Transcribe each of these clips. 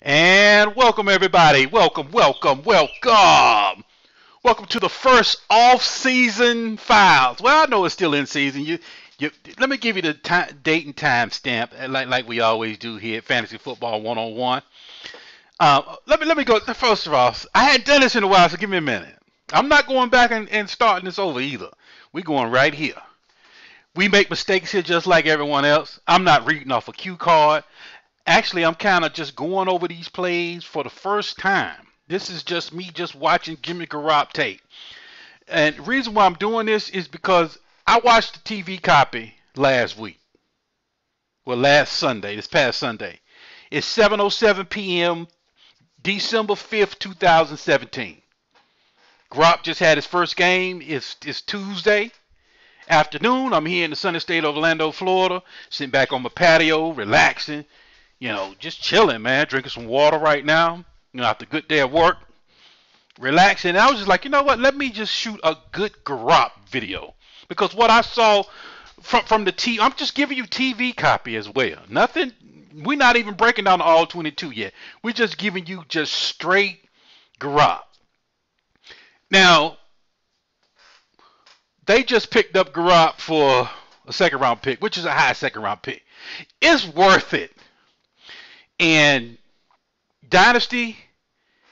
And welcome everybody. Welcome. Welcome to the first off-season files. Well, I know it's still in season. Let me give you the date and time stamp, like we always do here at Fantasy Football 101. Let me go. First of all, I hadn't done this in a while, so give me a minute. I'm not going back and starting this over either. We're going right here. We make mistakes here just like everyone else. I'm not reading off a cue card. Actually, I'm kind of just going over these plays for the first time. This is just me just watching Jimmy Garoppolo tape. And the reason why I'm doing this is because I watched the TV copy last week. Well, this past Sunday. It's 7:07 p.m., December 5th, 2017. Garoppolo just had his first game. It's Tuesday afternoon. I'm here in the sunny state of Orlando, Florida, sitting back on my patio, relaxing. Just chilling, man. Drinking some water right now. After a good day of work, relaxing. And I was just like, you know what? Let me just shoot a good Garoppolo video because what I saw from the TV, I'm just giving you TV copy as well. Nothing. We're not even breaking down the all 22 yet. We're just giving you just straight Garoppolo. Now, they just picked up Garoppolo for a second round pick, which is a high second round pick. It's worth it. And Dynasty,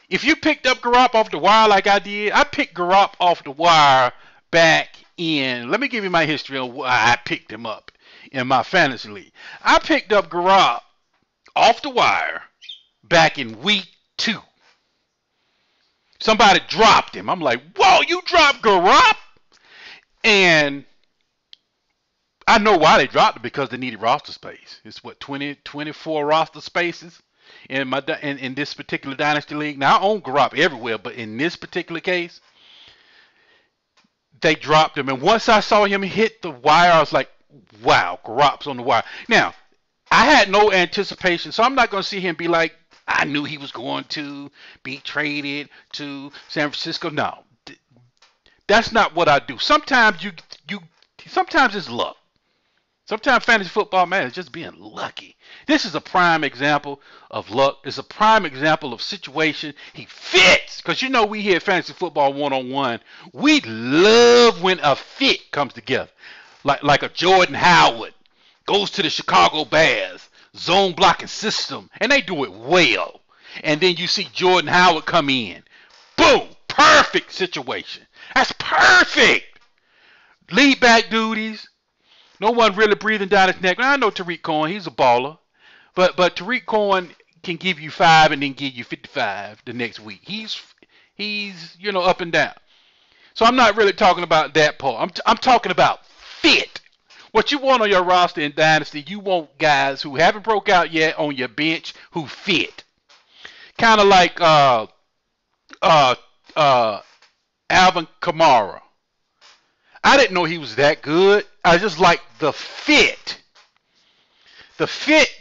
if you picked up Garoppolo off the wire like I did, I picked Garoppolo off the wire back in, let me give you my history on why I picked him up in my fantasy league. I picked up Garoppolo off the wire back in week 2. Somebody dropped him. I'm like, whoa, you dropped Garoppolo? And I know why they dropped it, because they needed roster space. It's 24 roster spaces in this particular dynasty league. Now I own Garoppolo everywhere, but in this particular case, they dropped him. And once I saw him hit the wire, I was like, wow, Garoppolo's on the wire. Now, I had no anticipation, so I'm not going to see him be like, I knew he was going to be traded to San Francisco. No, that's not what I do. Sometimes sometimes it's luck. Sometimes fantasy football, man, is just being lucky. This is a prime example of luck. It's a prime example of situation. He fits. Because we here at Fantasy Football 101, we love when a fit comes together. Like a Jordan Howard goes to the Chicago Bears, zone blocking system, and they do it well. And then you see Jordan Howard come in. Boom! Perfect situation. That's perfect. Lead back duties. No one really breathing down his neck. Now, I know Tariq Cohen, he's a baller. But Tariq Cohen can give you 5 and then give you 55 the next week. He's up and down. So I'm not really talking about that part. I'm talking about fit. What you want on your roster in Dynasty, you want guys who haven't broke out yet on your bench who fit. Kind of like Alvin Kamara. I didn't know he was that good. I just like the fit. The fit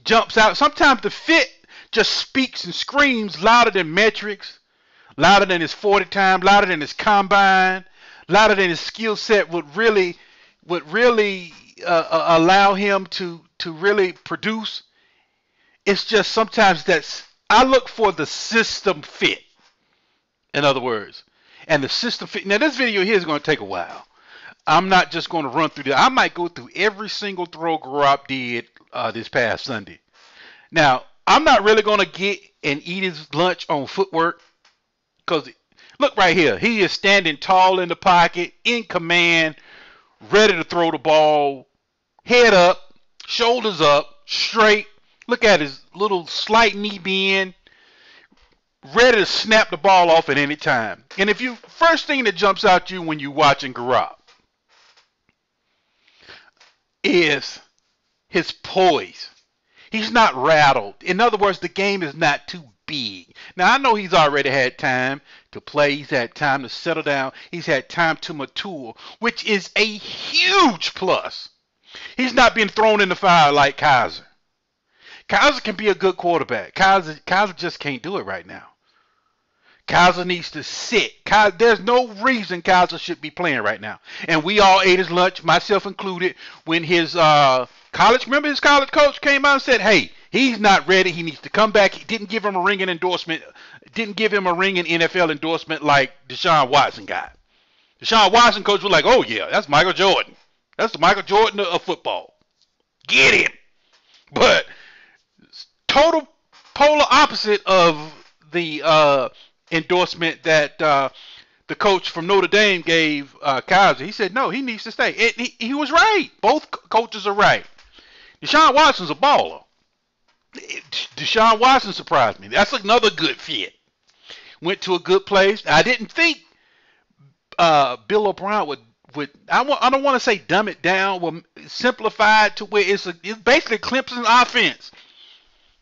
jumps out. Sometimes the fit just speaks and screams louder than metrics, louder than his 40 time, louder than his combine, louder than his skill set would really allow him to really produce. It's just sometimes I look for the system fit. In other words. And the system fit. Now, this video here is going to take a while. I'm not just going to run through that. I might go through every single throw Garoppolo did this past Sunday. Now, I'm not really going to get and eat his lunch on footwork. Because, look right here. He is standing tall in the pocket, in command, ready to throw the ball. Head up, shoulders up, straight. Look at his little slight knee bend. Ready to snap the ball off at any time. And first thing that jumps out you when you're watching Garoppolo is his poise. He's not rattled. In other words, the game is not too big. Now, I know he's already had time to play. He's had time to settle down. He's had time to mature, which is a huge plus. He's not being thrown in the fire like Kaiser. Kaiser can be a good quarterback. Kaiser just can't do it right now. Kaiser needs to sit. There's no reason Kaiser should be playing right now. And we all ate his lunch, myself included, when his college coach came out and said, hey, He's not ready. He needs to come back. He didn't give him a ringing endorsement. Didn't give him a ringing NFL endorsement like Deshaun Watson got. Deshaun Watson coach was like, oh yeah, that's Michael Jordan. That's the Michael Jordan of football. Get him. But total polar opposite of the endorsement that the coach from Notre Dame gave Kaiser. He said no, he needs to stay. He was right. Both coaches are right. Deshaun Watson's a baller. Deshaun Watson surprised me. That's another good fit. Went to a good place. I didn't think Bill O'Brien would. I don't want to say dumb it down. Well, simplify it to where it's basically Clemson offense.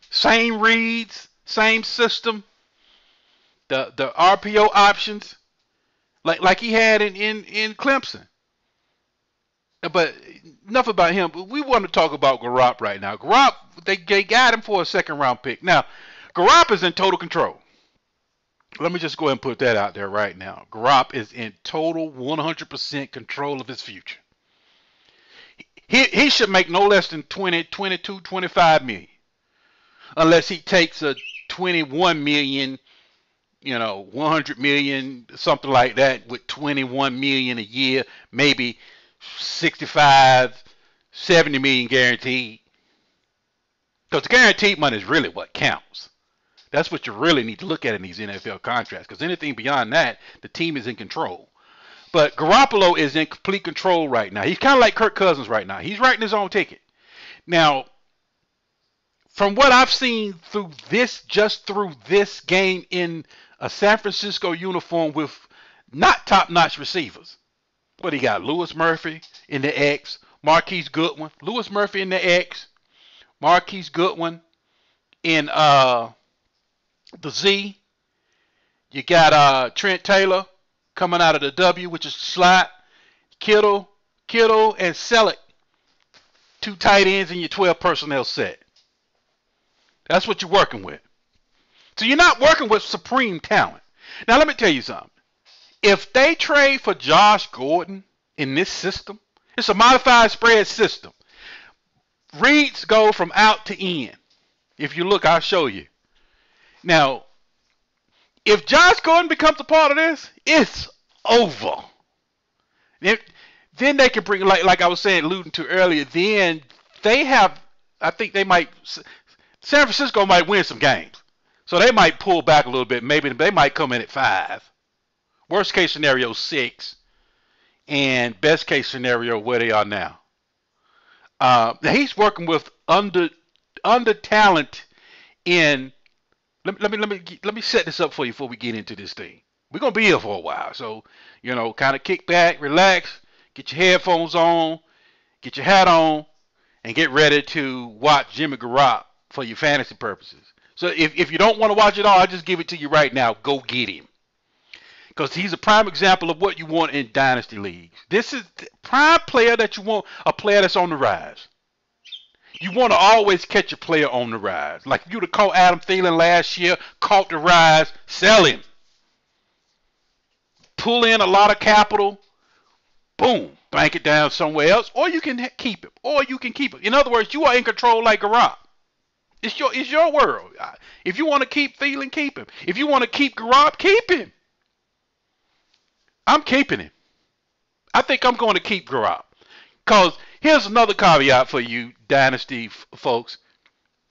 Same reads, same system. The RPO options, like he had in Clemson. But enough about him. We want to talk about Garoppolo right now. Garoppolo, they got him for a second-round pick. Now, Garoppolo is in total control. Let me just go ahead and put that out there right now. Garoppolo is in total 100% control of his future. He should make no less than 20, 22, 25 million. Unless he takes a 21 million, 100 million, something like that, with 21 million a year, maybe 65, 70 million guaranteed. Because the guaranteed money is really what counts. That's what you really need to look at in these NFL contracts. Because anything beyond that, the team is in control. But Garoppolo is in complete control right now. He's kind of like Kirk Cousins right now. He's writing his own ticket. Now, from what I've seen through this game in a San Francisco uniform with not top-notch receivers. But he got Lewis Murphy in the X, Marquise Goodwin, Lewis Murphy in the X, Marquise Goodwin in the Z. You got Trent Taylor coming out of the W, which is slot. Kittle, and Selleck. 2 tight ends in your 12 personnel set. That's what you're working with. So you're not working with supreme talent. Now let me tell you something. If they trade for Josh Gordon in this system, it's a modified spread system. Reads go from out to in. If you look, I'll show you. Now, if Josh Gordon becomes a part of this, it's over. Then they can bring, like I was saying, alluding to earlier, then they have, I think they might, San Francisco might win some games. So they might pull back a little bit. Maybe they might come in at 5. Worst case scenario, 6. And best case scenario, where they are now. He's working with under talent in. Let me set this up for you before we get into this thing. We're gonna be here for a while, so kind of kick back, relax, get your headphones on, get your hat on, and get ready to watch Jimmy Garoppolo for your fantasy purposes. So if you don't want to watch it all, I'll just give it to you right now. Go get him. Because he's a prime example of what you want in dynasty leagues. This is the prime player that you want, a player that's on the rise. You want to always catch a player on the rise. Like you would have caught Adam Thielen last year, caught the rise, sell him. Pull in a lot of capital, boom, bank it down somewhere else, or you can keep it. In other words, you are in control like Garoppolo. It's your world. If you want to keep Thielen, keep him. If you want to keep Garoppolo, keep him. I'm keeping him. I think I'm going to keep Garoppolo. Because here's another caveat for you dynasty folks.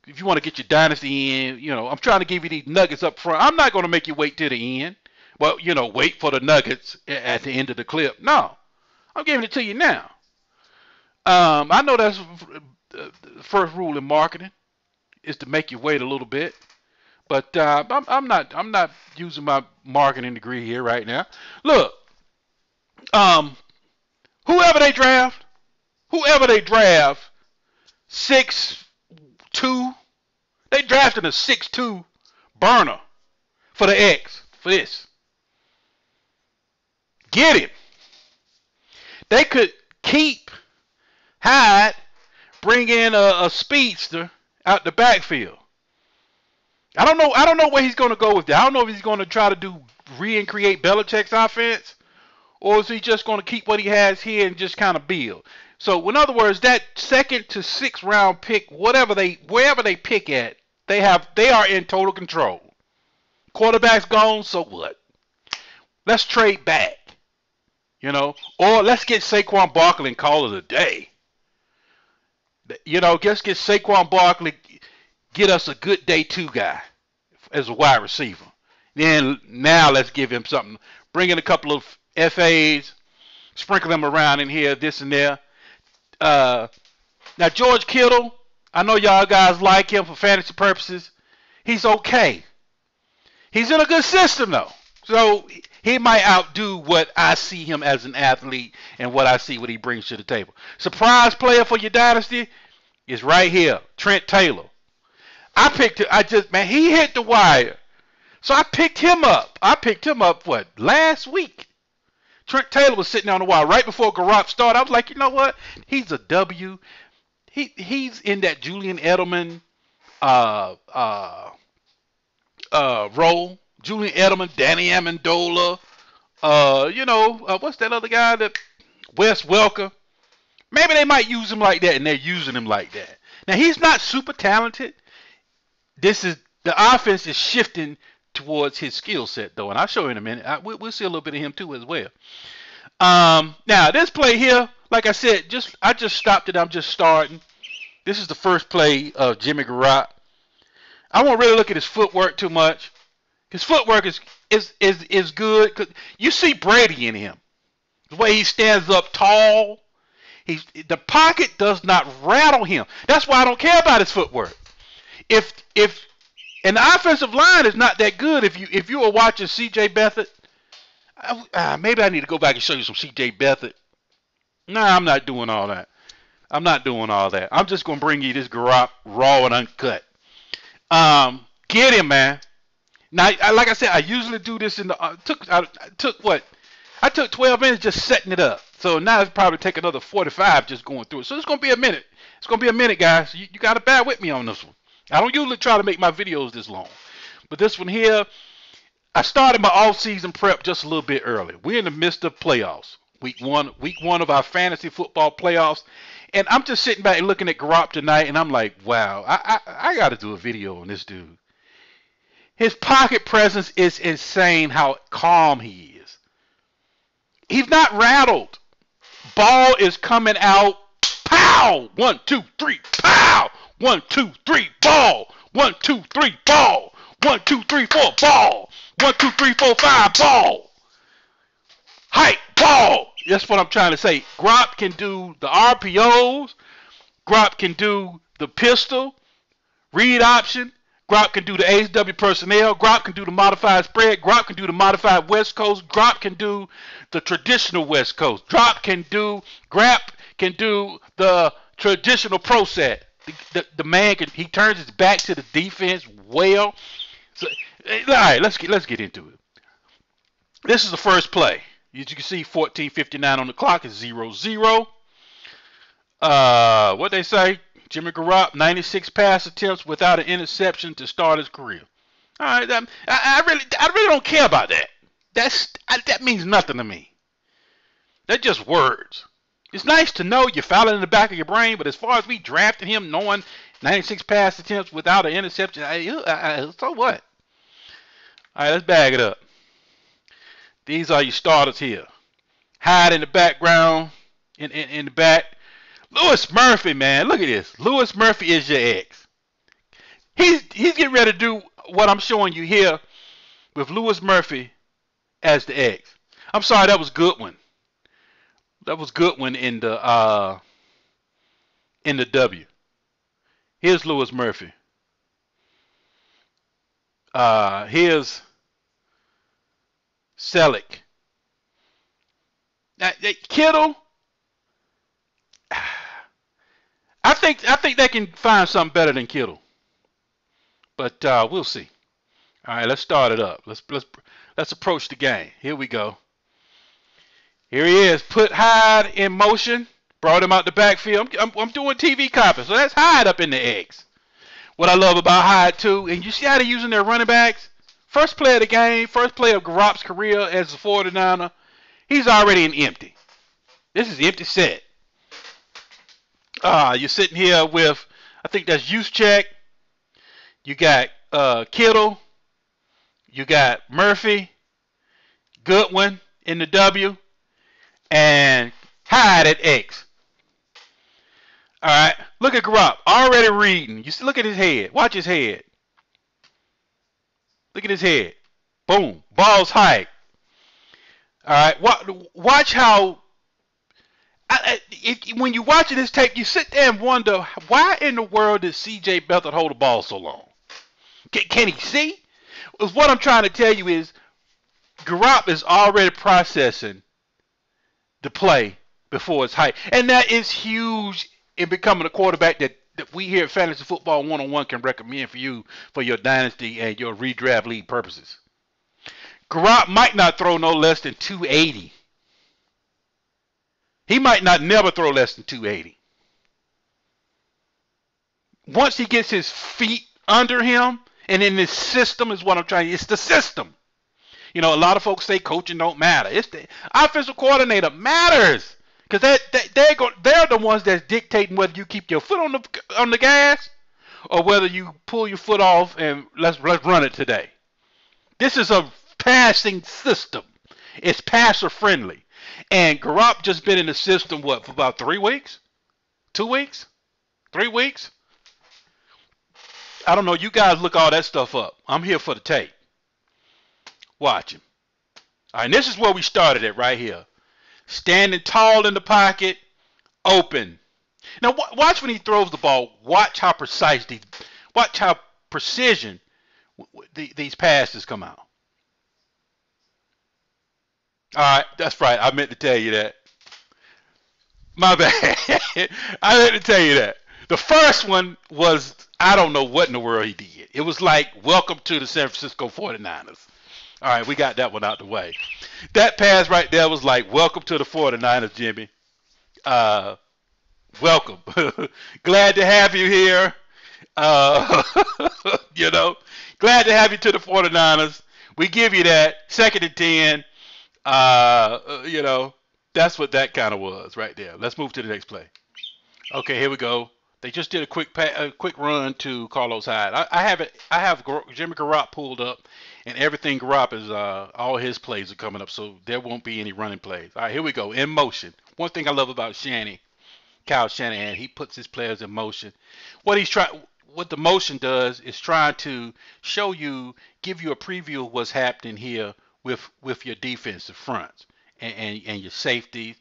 If you want to get your dynasty in, I'm trying to give you these nuggets up front. I'm not going to make you wait till the end. Well, wait for the nuggets at the end of the clip. No. I'm giving it to you now. I know that's the first rule in marketing is to make you wait a little bit. But I'm not using my marketing degree here right now. Look, whoever they draft, 6'2", they drafted a 6'2" burner for the X, for this. Get him. They could keep Hyde, bring in a speedster out the backfield. I don't know where he's going to go with that. I don't know if he's going to try to recreate Belichick's offense, or is he just going to keep what he has here and just kind of build? So in other words, that second to sixth round pick, wherever they pick at, they are in total control. Quarterback's gone, so what? Let's trade back, or let's get Saquon Barkley and call it a day. Let's get Saquon Barkley, get us a good day two guy as a wide receiver. Then now let's give him something. Bring in a couple of FAs, sprinkle them around in here, this and there. Now George Kittle, I know y'all guys like him for fantasy purposes. He's okay. He's in a good system though. So he might outdo what I see him as an athlete and what he brings to the table. Surprise player for your dynasty is right here, Trent Taylor. I picked him. He hit the wire. So I picked him up. Last week? Trent Taylor was sitting on the wire right before Garoppolo started. I was like, you know what? He's a W. He's in that Julian Edelman role. Julian Edelman, Danny Amendola, what's that other guy Wes Welker? Maybe they might use him like that, and they're using him like that. Now, he's not super talented. The offense is shifting towards his skill set, though, and I'll show you in a minute. We'll see a little bit of him, too, as well. Now, this play here, like I said, I just stopped it. I'm just starting. This is the first play of Jimmy Garoppolo. I won't really look at his footwork too much. His footwork is good. 'Cause you see Brady in him. The way he stands up tall. The pocket does not rattle him. That's why I don't care about his footwork. And the offensive line is not that good. If you were watching C.J. Beathard, maybe I need to go back and show you some C.J. Beathard. Nah, I'm not doing all that. I'm just going to bring you this Garoppolo raw and uncut. Get him, man. Now, like I said, I usually do this I took 12 minutes just setting it up. So now it's probably take another 45 just going through it. So it's going to be a minute. It's going to be a minute, guys. You got to bear with me on this one. I don't usually try to make my videos this long. But this one here, I started my off-season prep just a little bit early. We're in the midst of playoffs. Week one of our fantasy football playoffs. And I'm just sitting back and looking at Garoppolo tonight, and I'm like, wow, I got to do a video on this dude. His pocket presence is insane how calm he is. He's not rattled. Ball is coming out. Pow! 1, 2, 3. Pow! 1, 2, 3. Ball. 1, 2, 3. Ball. 1, 2, 3, 4. Ball. 1, 2, 3, 4, 5. Ball. Height. Ball. That's what I'm trying to say. Garoppolo can do the RPOs. Garoppolo can do the pistol. Read option. Garoppolo can do the HW personnel. Garoppolo can do the modified spread. Garoppolo can do the modified West Coast. Garoppolo can do the traditional West Coast. Garoppolo can do the traditional pro set. The man he turns his back to the defense well. So, all right, let's get into it. This is the first play. As you can see, 14:59 on the clock is 0-0. What they say? Jimmy Garoppolo, 96 pass attempts without an interception to start his career. All right, I really don't care about that. That means nothing to me. They're just words. It's nice to know you file it in the back of your brain, but as far as we drafted him, knowing 96 pass attempts without an interception, so what? All right, let's bag it up. These are your starters here. Hyde in the background, in the back. Louis Murphy, man, look at this. Louis Murphy is your ex. He's getting ready to do what I'm showing you here with Louis Murphy as the X. I'm sorry, that was Goodwin. That was Goodwin in the W. Here's Louis Murphy. Here's Selleck. Now, Kittle. I think they can find something better than Kittle, but we'll see. All right, let's start it up. Let's approach the game. Here we go. Here he is. Put Hyde in motion. Brought him out the backfield. I'm doing TV copy, so that's Hyde up in the X. What I love about Hyde too, and you see how they're using their running backs. First play of the game, first play of Garoppolo's career as a 49er. He's already an empty. This is empty set. You're sitting here with, I think that's Juszczyk. You got Kittle. You got Murphy, Goodwin in the W, and Hyde at X. All right. Look at Garoppolo. Already reading. You see, look at his head. Watch his head. Look at his head. Boom. Ball's high. All right. Watch how. When you're watching this tape, you sit there and wonder why in the world did C.J. Beathard hold the ball so long? Can he see? What I'm trying to tell you is Garoppolo is already processing the play before it's height, and that is huge in becoming a quarterback that we here at Fantasy Football 101 can recommend for you for your dynasty and your redraft league purposes. Garoppolo might not throw no less than 280. He might not never throw less than 280. Once he gets his feet under him and in his system is what I'm trying. It's the system. You know, a lot of folks say coaching don't matter. It's the offensive coordinator matters because they're the ones that's dictating whether you keep your foot on the gas or whether you pull your foot off and let's run it today. This is a passing system. It's passer friendly. And Garoppolo just been in the system, what, for about 3 weeks? 2 weeks? 3 weeks? I don't know. You guys look all that stuff up. I'm here for the tape. Watch him. All right, and this is where we started at right here. Standing tall in the pocket, open. Now watch when he throws the ball. Watch how precision these passes come out. All right, that's right. I meant to tell you that. My bad. I meant to tell you that. The first one was, I don't know what in the world he did. It was like, welcome to the San Francisco 49ers. All right, we got that one out the way. That pass right there was like, welcome to the 49ers, Jimmy. Welcome. Glad to have you here. You know, glad to have you to the 49ers. We give you that. 2nd and 10. You know, that's what that kind of was right there. Let's move to the next play. Okay, here we go. They just did a quick run to Carlos Hyde. I have Jimmy Garoppolo pulled up, and everything Garoppolo is all his plays are coming up, so there won't be any running plays. All right, here we go. In motion. One thing I love about Kyle Shanahan, he puts his players in motion. What the motion does is trying to show you, give you a preview of what's happening here with your defensive fronts and your safeties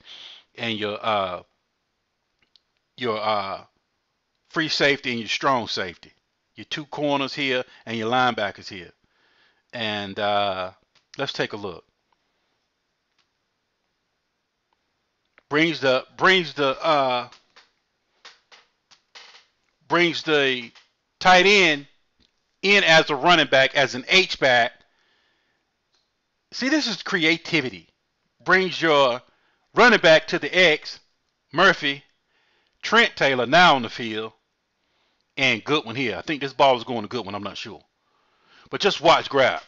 and your free safety and your strong safety. Your 2 corners here and your linebackers here. And let's take a look. Brings the tight end in as a running back, as an H-back. See, this is creativity. Brings your running back to the X, Murphy, Trent Taylor now on the field, and Goodwin here. I think this ball is going to Goodwin. I'm not sure. But just watch grab.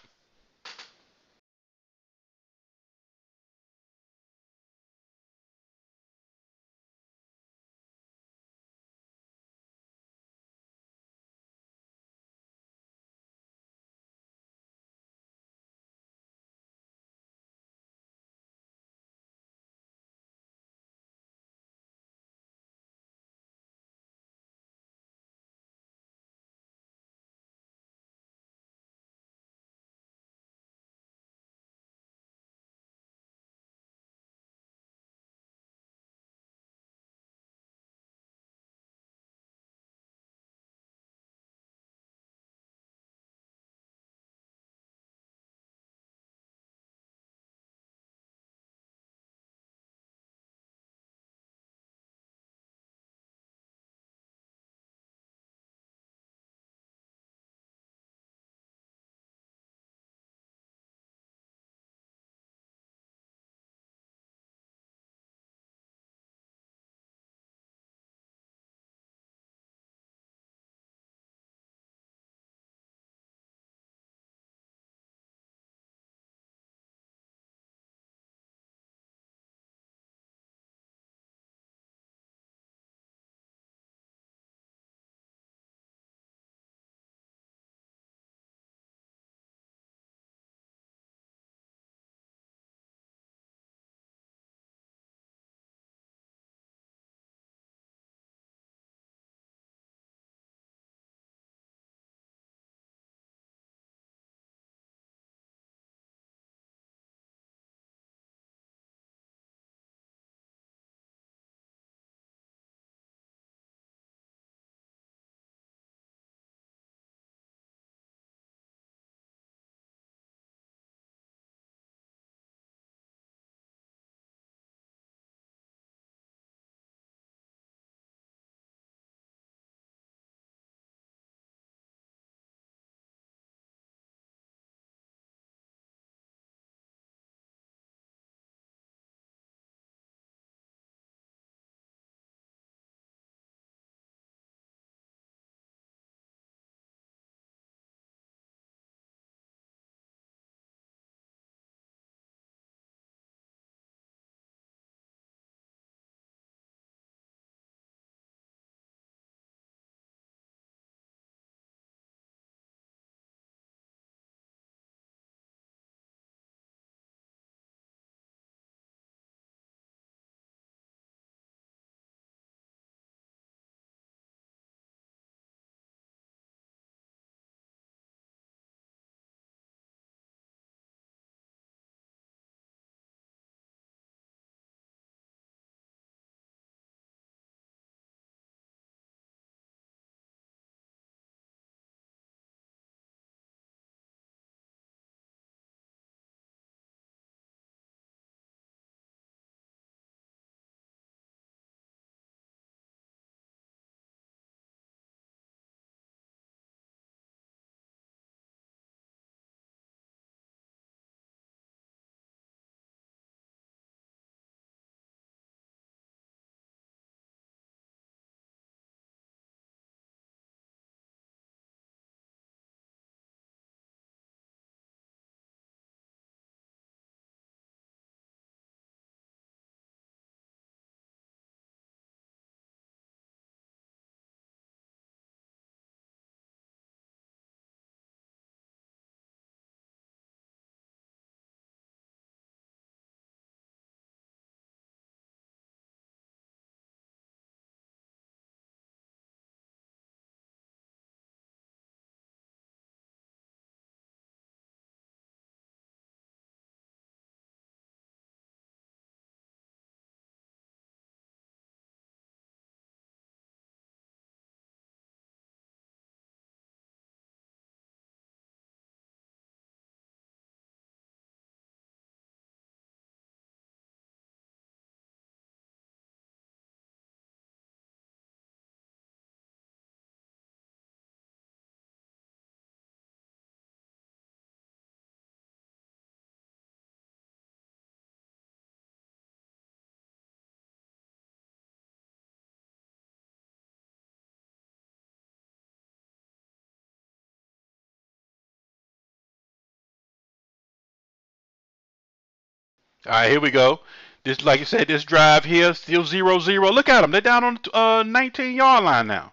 All right, here we go. This, like you said, this drive here still 0-0. Look at them. They're down on the 19-yard line now.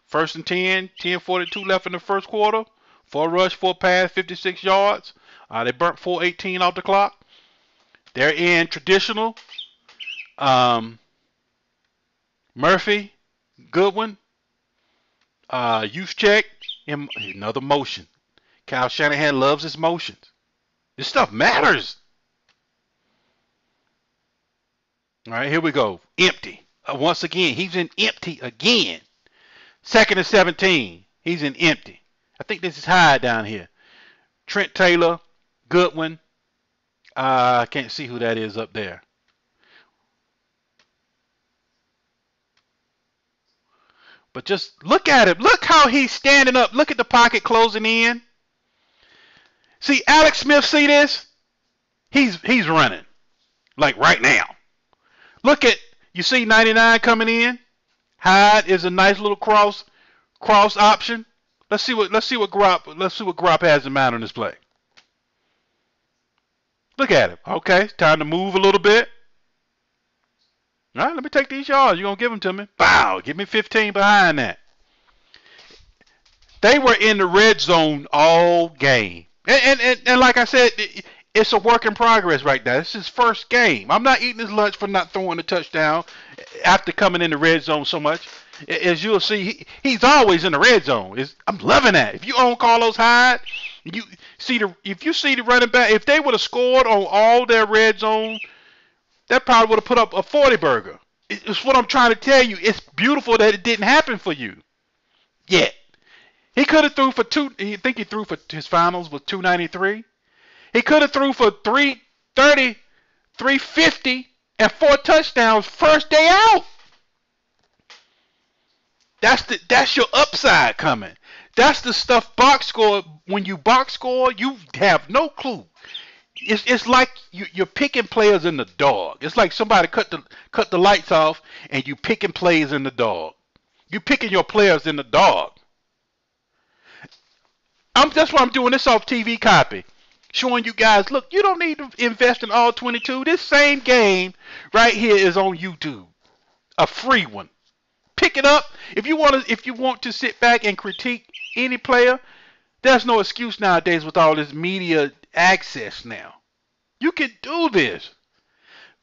First and 10, 10:42 left in the first quarter. 4 rush, 4 pass, 56 yards. They burnt 4:18 off the clock. They're in traditional. Murphy, Goodwin, use check, and another motion. Kyle Shanahan loves his motions. This stuff matters. All right, here we go. Empty. Once again, he's in empty again. Second and 17. He's in empty. I think this is Hyde down here. Trent Taylor, Goodwin. I can't see who that is up there. But just look at him. Look how he's standing up. Look at the pocket closing in. See, Alex Smith, see this? He's running. Like right now. Look at, you see 99 coming in. Hyde is a nice little cross option. Let's see what Garoppolo has in mind on this play. Look at him. Okay, time to move a little bit. All right, let me take these yards. You're going to give them to me. Wow, give me 15 behind that. They were in the red zone all game. And like I said, it's a work in progress right now. This is his first game. I'm not eating his lunch for not throwing a touchdown after coming in the red zone so much. As you'll see, he's always in the red zone. I'm loving that. If you own Carlos Hyde, if you see the running back, if they would have scored on all their red zone, that probably would have put up a 40 burger. It's what I'm trying to tell you. It's beautiful that it didn't happen for you yet. He could have threw for I think he threw for his finals with 293. He could have threw for 330, 350, and 4 touchdowns first day out. That's your upside coming. That's the stuff box score. When you box score, you have no clue. It's like you're picking players in the dog. It's like somebody cut the lights off and you picking plays in the dog. You picking your players in the dog. That's why I'm doing this off TV copy. Showing you guys, look, you don't need to invest in all 22. This same game right here is on YouTube. A free one. Pick it up. If you want to sit back and critique any player, there's no excuse nowadays with all this media access now. You can do this.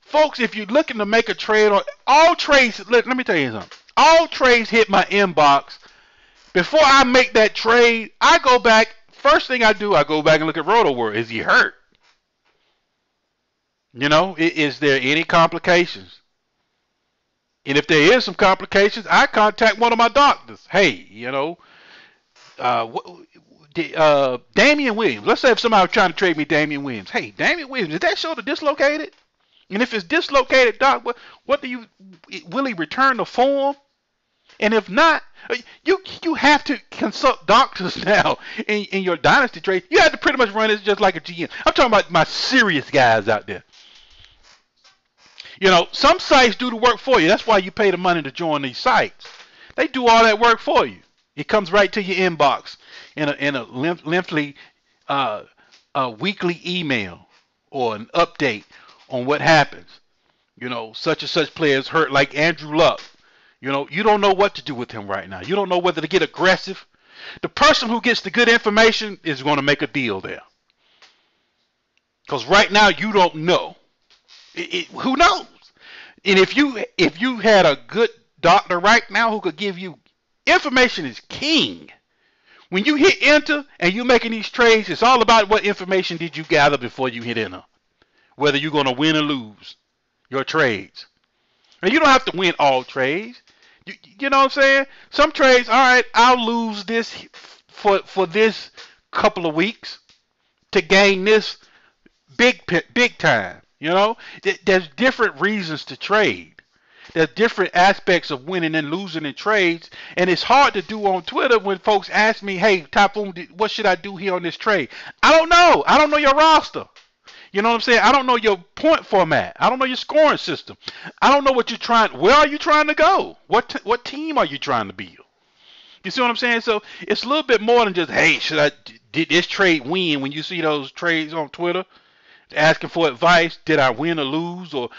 Folks, if you're looking to make a trade on all trades, let me tell you something. All trades hit my inbox. Before I make that trade, I go back. First thing I do, I go back and look at RotoWorld. Is he hurt? Is there any complications? And if there is some complications, I contact one of my doctors. Hey, Damian Williams. Let's say if somebody was trying to trade me Damian Williams. Hey, Damian Williams, is that shoulder dislocated? And if it's dislocated, doc, will he return the form? And if not, you have to consult doctors now in your dynasty trade. You have to pretty much run it just like a GM. I'm talking about my serious guys out there. Some sites do the work for you. That's why you pay the money to join these sites. They do all that work for you. It comes right to your inbox in a lengthy weekly email or an update on what happens. Such and such players hurt, like Andrew Luck. You don't know what to do with him right now. You don't know whether to get aggressive. The person who gets the good information is going to make a deal there. Because right now you don't know. Who knows? And if you had a good doctor right now who could give you information is king. When you hit enter and you're making these trades, it's all about what information did you gather before you hit enter. Whether you're going to win or lose your trades. And you don't have to win all trades. You know what I'm saying? Some trades, all right, I'll lose this for this couple of weeks to gain this big time. There's different reasons to trade. There's different aspects of winning and losing in trades, and it's hard to do on Twitter when folks ask me, "Hey, TYPHOON, what should I do here on this trade?" I don't know. I don't know your roster. You know what I'm saying? I don't know your point format. I don't know your scoring system. I don't know what you're trying. Where are you trying to go? What team are you trying to build? You see what I'm saying? So it's a little bit more than just, hey, did this trade win? When you see those trades on Twitter, asking for advice. Did I win or lose, or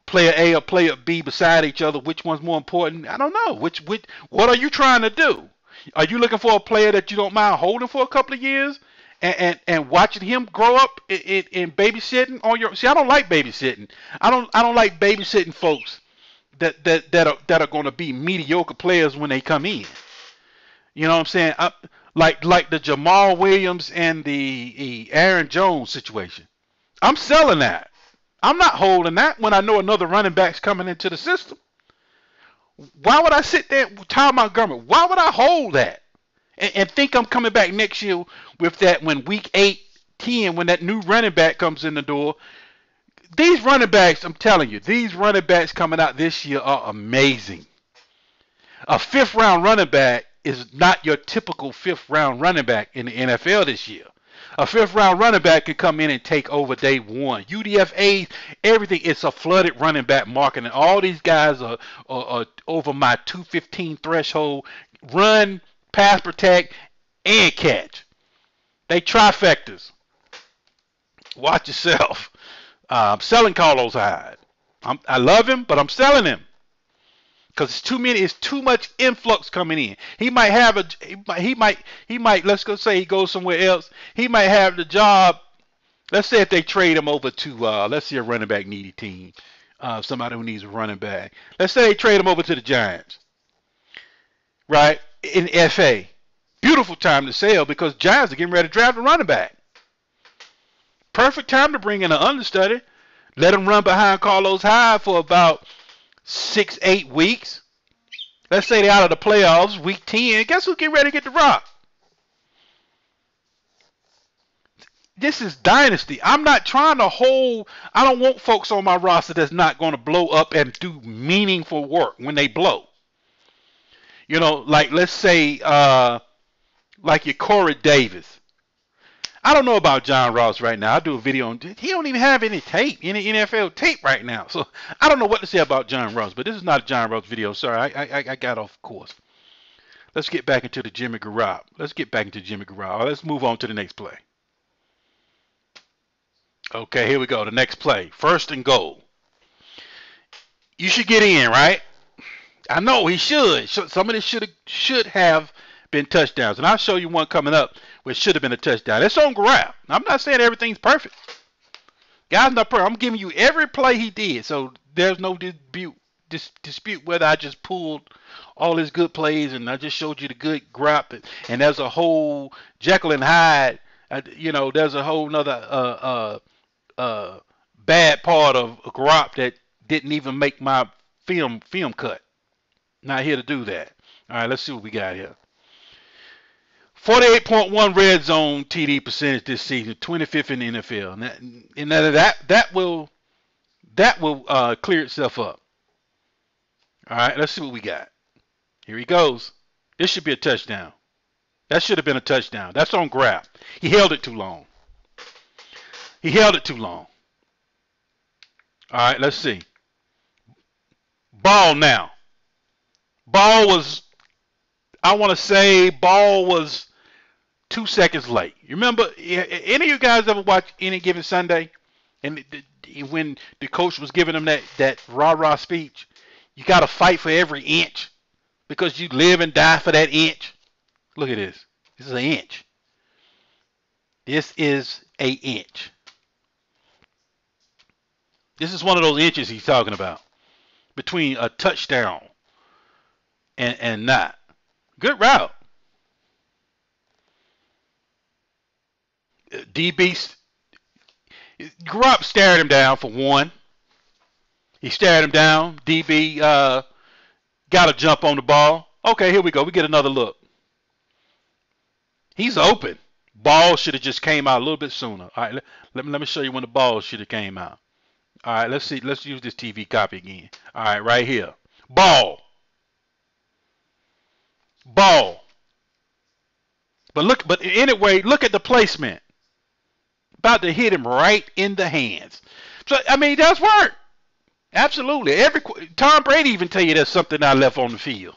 player A or player B beside each other? Which one's more important? I don't know. What are you trying to do? Are you looking for a player that you don't mind holding for a couple of years and watching him grow up in babysitting on your? See, I don't like babysitting. I don't like babysitting folks that are going to be mediocre players when they come in. You know what I'm saying? Like the Jamal Williams and the Aaron Jones situation. I'm selling that. I'm not holding that when I know another running back's coming into the system. Why would I sit there with Ty Montgomery? Why would I hold that and think I'm coming back next year with that when week 8, 10, when that new running back comes in the door? These running backs, I'm telling you, these running backs coming out this year are amazing. A 5th round running back is not your typical 5th round running back in the NFL this year. A 5th round running back can come in and take over day one. UDFA, everything. It's a flooded running back market, and all these guys are over my 215 threshold. Run, pass, protect, and catch. They trifectas. Watch yourself. I'm selling Carlos Hyde. I love him, but I'm selling him because it's too many. It's too much influx coming in. He might have a. He might. Let's go say he goes somewhere else. He might have the job. Let's say if they trade him over to. Let's say a running back needy team. Somebody who needs a running back. Let's say they trade him over to the Giants. Right in FA. Beautiful time to sell because Giants are getting ready to draft a running back. Perfect time to bring in an understudy. Let him run behind Carlos Hyde for about 6-8 weeks. Let's say they're out of the playoffs, week 10. Guess who's getting ready to get the rock? This is dynasty. I'm not trying to hold. I don't want folks on my roster that's not going to blow up and do meaningful work when they blow. You know, like let's say, like your Corey Davis. I don't know about John Ross right now. I do a video on. He don't even have any tape, any NFL tape right now. So I don't know what to say about John Ross. But this is not a John Ross video. Sorry, I got off course. Let's get back into the Jimmy Garoppolo. Let's move on to the next play. Okay, here we go. The next play. 1st and goal. You should get in, right? I know he should. Some of this should have been touchdowns, and I'll show you one coming up which should have been a touchdown. It's on grab. I'm not saying everything's perfect. Guy's not perfect. I'm giving you every play he did, so there's no dispute whether I just pulled all his good plays and I just showed you the good grab, and there's a whole Jekyll and Hyde. There's a whole nother bad part of Garoppolo that didn't even make my film cut. Not here to do that. All right, let's see what we got here. 48.1 red zone TD percentage this season, 25th in the NFL. And that will clear itself up. All right, let's see what we got. Here he goes. This should be a touchdown. That should have been a touchdown. That's on grab. He held it too long. All right, let's see. Ball now. Ball was 2 seconds late. You remember, any of you guys ever watch Any Given Sunday? And when the coach was giving them that rah-rah speech, you got to fight for every inch because you live and die for that inch. Look at this. This is an inch. This is an inch. This is one of those inches he's talking about between a touchdown and not. Good route. DB Garoppolo stared him down for one. He stared him down. DB got a jump on the ball. Okay, here we go. We get another look. He's open. Ball should have just came out a little bit sooner. All right, let me show you when the ball should have came out. All right, let's see. Let's use this TV copy again. All right, right here. Ball. But anyway, look at the placement. About to hit him right in the hands. So I mean, that's work. Absolutely. Tom Brady even tell you there's something I left on the field.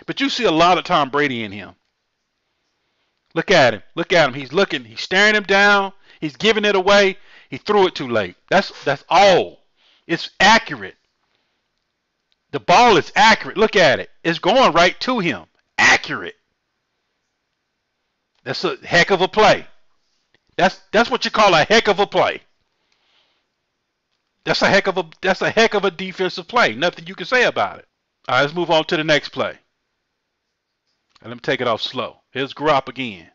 But you see a lot of Tom Brady in him. Look at him. He's looking. He's staring him down. He's giving it away. He threw it too late. That's all. It's accurate. The ball is accurate. Look at it. It's going right to him. Accurate. That's a heck of a play. That's what you call a heck of a play. That's a heck of a defensive play. Nothing you can say about it. All right, let's move on to the next play. And let me take it off slow. Here's Garoppolo again.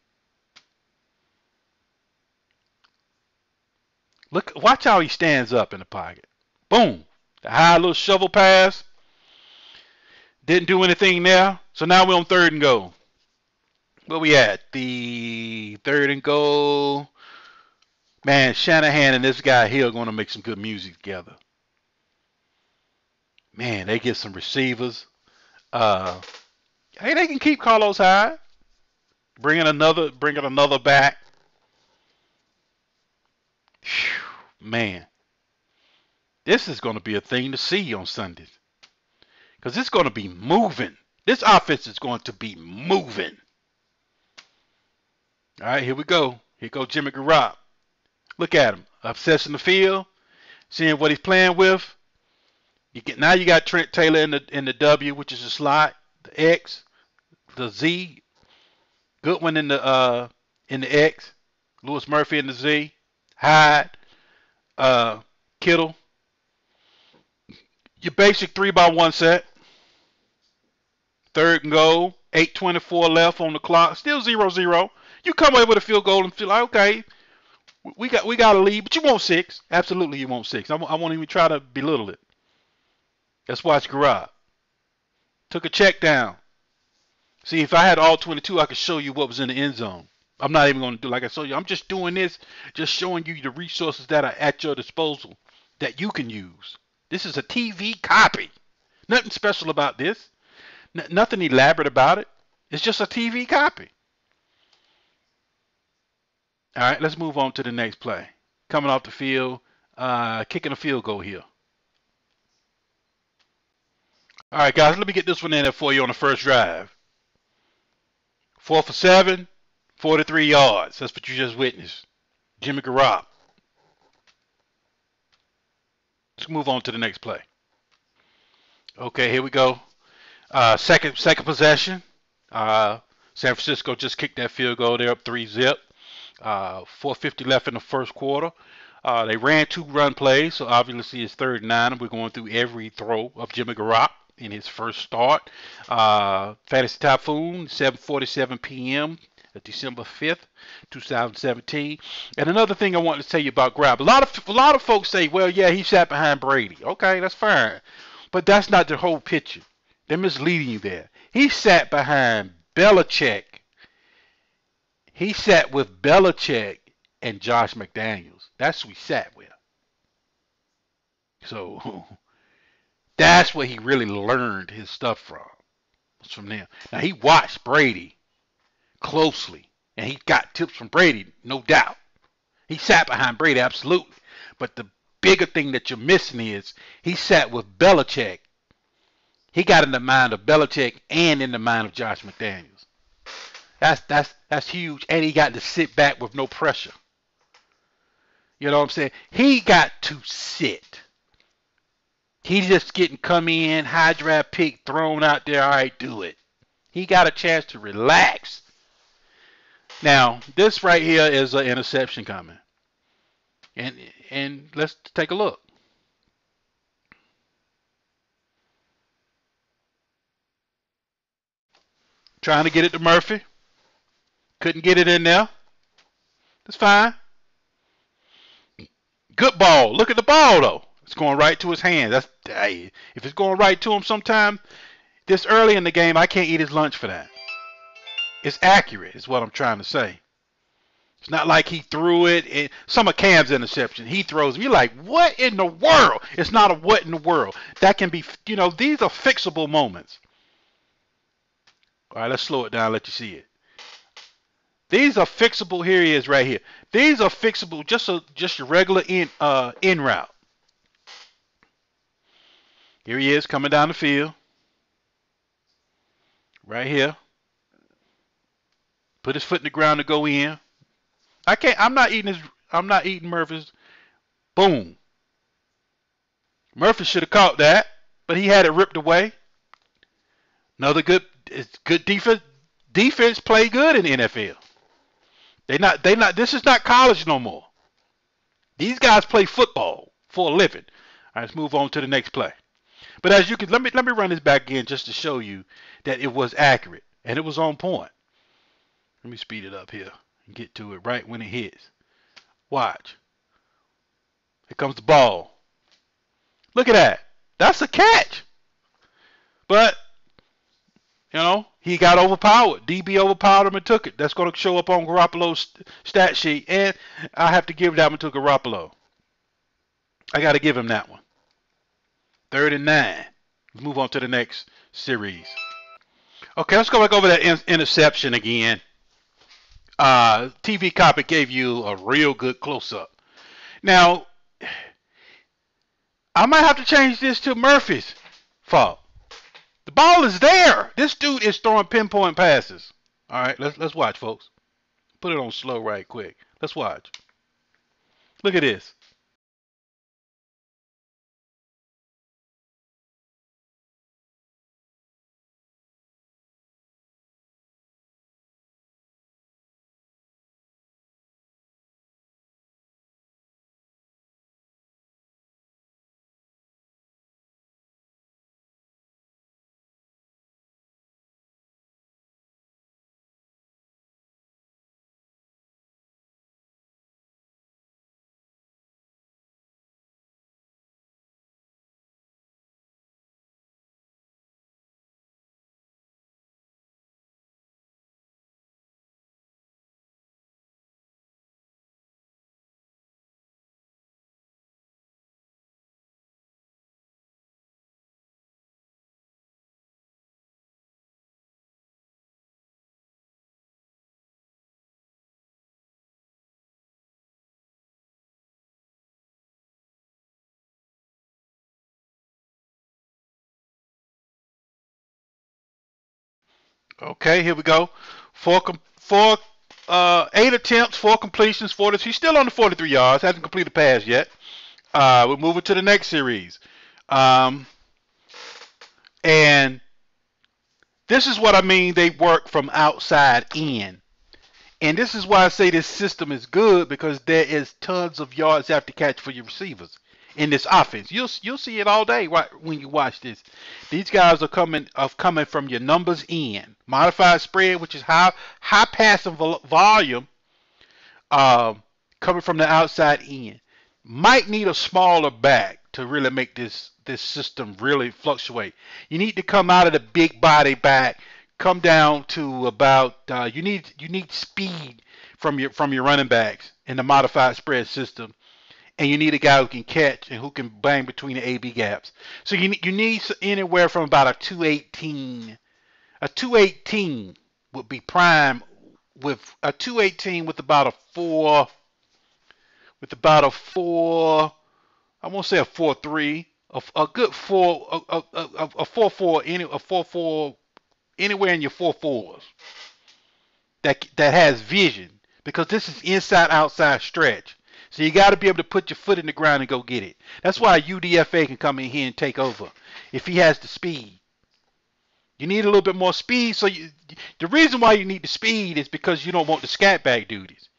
Look, watch how he stands up in the pocket. Boom. The high little shovel pass. Didn't do anything there. So now we're on 3rd and goal. Where we at? The 3rd and goal. Man, Shanahan and this guy here are going to make some good music together. Man, they get some receivers. Hey, they can keep Carlos Hyde. Bringing another back. Whew, man, this is going to be a thing to see on Sundays. Because it's going to be moving. This offense is going to be moving. All right, here we go. Here goes Jimmy Garoppolo. Look at him. Obsessing the field. Seeing what he's playing with. Now you got Trent Taylor in the W, which is the slot. The X. The Z. Goodwin in the X. Lewis Murphy in the Z. Hyde. Kittle. Your basic 3-by-1 set. 3rd and goal. 8:24 left on the clock. Still 0-0. You come away with a field goal and feel like, okay, we got a lead, but you want 6. Absolutely, you want 6. I won't even try to belittle it. Let's watch Garoppolo. Took a check down. See, if I had all 22, I could show you what was in the end zone. I'm not even going to do like I showed you. I'm just doing this, just showing you the resources that are at your disposal that you can use. This is a TV copy. Nothing special about this. Nothing elaborate about it. It's just a TV copy. All right, let's move on to the next play. Coming off the field, kicking a field goal here. All right, guys, let me get this one in there for you on the first drive. 4 for 7, 43 yards. That's what you just witnessed. Jimmy Garoppolo. Let's move on to the next play. Okay, here we go. Second possession. San Francisco just kicked that field goal. They're up 3-zip. 4:50 left in the first quarter. They ran 2 run plays, so obviously it's 3rd and 9. We're going through every throw of Jimmy Garoppolo in his first start. Fantasy Typhoon, 7:47 p.m. December 5th, 2017. And another thing I wanted to tell you about Garoppolo. A lot of folks say, well, yeah, he sat behind Brady. Okay, that's fine. But that's not the whole picture. They're misleading you there. He sat behind Belichick. He sat with Belichick and Josh McDaniels. That's who he sat with. So that's where he really learned his stuff from. It's from them. Now he watched Brady closely, and he got tips from Brady, no doubt. He sat behind Brady, absolutely. But the bigger thing that you're missing is he sat with Belichick. He got in the mind of Belichick and in the mind of Josh McDaniels. That's huge, and he got to sit back with no pressure. You know what I'm saying? He got to sit. He just getting come in, high draft pick, thrown out there. All right, do it. He got a chance to relax. Now, this right here is an interception coming, and let's take a look. Trying to get it to Murphy. Couldn't get it in there. That's fine. Good ball. Look at the ball, though. It's going right to his hand. Hey, if it's going right to him sometime this early in the game, I can't eat his lunch for that. It's accurate, is what I'm trying to say. It's not like he threw it. Some of Cam's interception, he throws. You're like, what in the world? It's not a what in the world. That can be, these are fixable moments. All right, let's slow it down, let you see it. These are fixable. Here he is right here. These are fixable, just a regular in route. Here he is coming down the field. Right here. Put his foot in the ground to go in. I'm not eating Murphy's Boom. Murphy should have caught that, but he had it ripped away. Another good defense. Defense play good in the NFL. They not. This is not college no more. These guys play football for a living. All right, let's move on to the next play. But as you can, let me run this back again just to show you that it was accurate and it was on point. Let me speed it up here and get to it right when it hits. Watch. Here comes the ball. Look at that. That's a catch. But he got overpowered. DB overpowered him and took it. That's going to show up on Garoppolo's stat sheet, and I have to give that one to Garoppolo. I got to give him that one. 3rd and 9. Let's move on to the next series. Okay, let's go back over that interception again. TV Copy gave you a real good close-up. Now, I might have to change this to Murphy's fault. The ball is there. This dude is throwing pinpoint passes. All right, let's watch, folks. Put it on slow right quick. Let's watch. Look at this. Okay, here we go. 8 attempts, 4 completions, 40. He's still on the 43 yards. Hasn't completed a pass yet. We're moving to the next series. And this is what I mean. They work from outside in. And this is why I say this system is good, because there is tons of yards after catch for your receivers in this offense. You'll see it all day right when you watch this. These guys are coming from your numbers in. Modified spread, which is high passing volume, coming from the outside in. Might need a smaller back to really make this system really fluctuate. You need to come out of the big body back, come down to about you need speed from your running backs in the modified spread system, and you need a guy who can catch and who can bang between the AB gaps. So you need anywhere from about a 218. A 218 would be prime, with a 218 with about a 4. I won't say a 4.3, a good 4, a 4.4, a 4.4, anywhere in your 4.4s that has vision, because this is inside outside stretch. So you got to be able to put your foot in the ground and go get it. That's why a UDFA can come in here and take over if he has the speed. You need a little bit more speed. So the reason why you need the speed is because you don't want the scat back duties.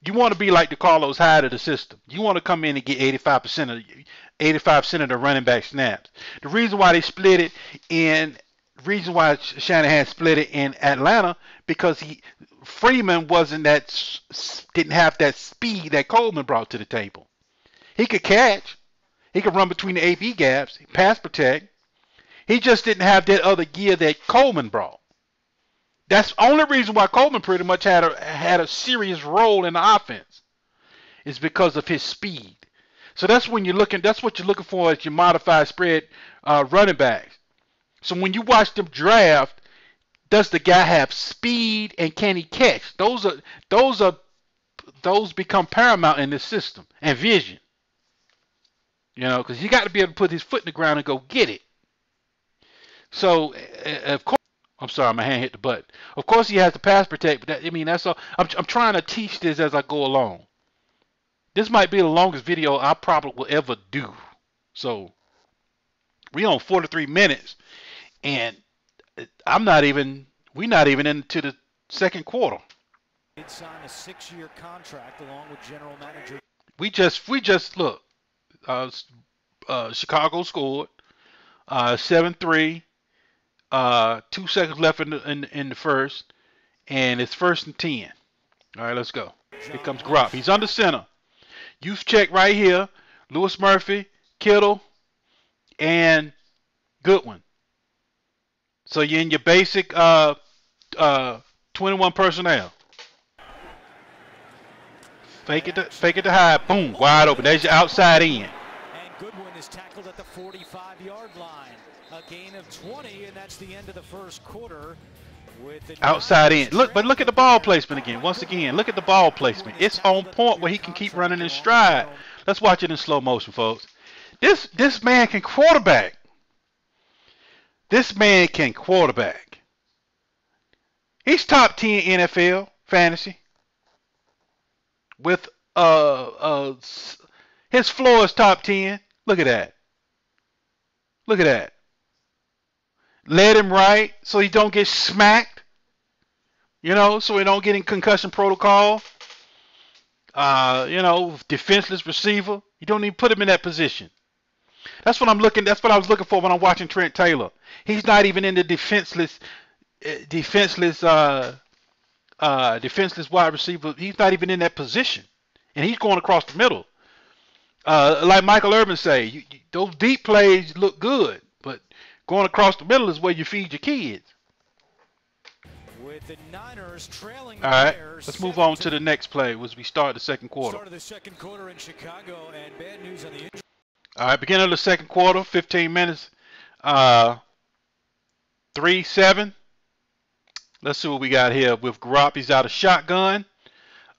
You want to be like the Carlos Hyde of the system. You want to come in and get 85% of the running back snaps. The reason why they split it in, reason why Shanahan split it in Atlanta, because Freeman didn't have that speed that Coleman brought to the table. He could catch, he could run between the AB gaps, pass protect. He just didn't have that other gear that Coleman brought. That's the only reason why Coleman pretty much had a serious role in the offense, is because of his speed. So that's what you're looking for as your modified spread running backs. So when you watch them draft, does the guy have speed and can he catch? Those become paramount in this system, and vision. Because you got to be able to put his foot in the ground and go get it. So of course. I'm sorry, my hand hit the button. Of course, he has to pass protect, but that's all. I'm trying to teach this as I go along. This might be the longest video I probably will ever do. So we on 43 minutes, and we're not even into the second quarter. He signed a 6-year contract along with general manager. We just look. Chicago scored 7-3. 2 seconds left in the first, and it's 1st and 10. All right, let's go. Here comes Garoppolo. He's under center. Youth check right here. Lewis Murphy, Kittle, and Goodwin. So you're in your basic 21 personnel. Fake it to high. Boom, wide open. There's your outside in. And Goodwin is tackled at the 45-yard line. A gain of 20, and that's the end of the first quarter. Outside in. Look at the ball placement again. Once again, look at the ball placement. It's on point where he can keep running in stride. Let's watch it in slow motion, folks. This man can quarterback. This man can quarterback. He's top 10 NFL fantasy. With his floor is top 10. Look at that. Look at that. Led him right so he don't get smacked. You know, so he don't get in concussion protocol. You know, defenseless receiver. You don't even put him in that position. That's what I was looking for when I'm watching Trent Taylor. He's not even in the defenseless wide receiver. He's not even in that position, and he's going across the middle. Like Michael Irvin say, those deep plays look good, but going across the middle is where you feed your kids. With the Niners trailing all right, let's move on to the next play as we start the second quarter. Start of the second quarter in Chicago, and bad news on the injury. All right, beginning of the second quarter, 15 minutes, 3-7. Let's see what we got here with Garoppolo. He's out of shotgun.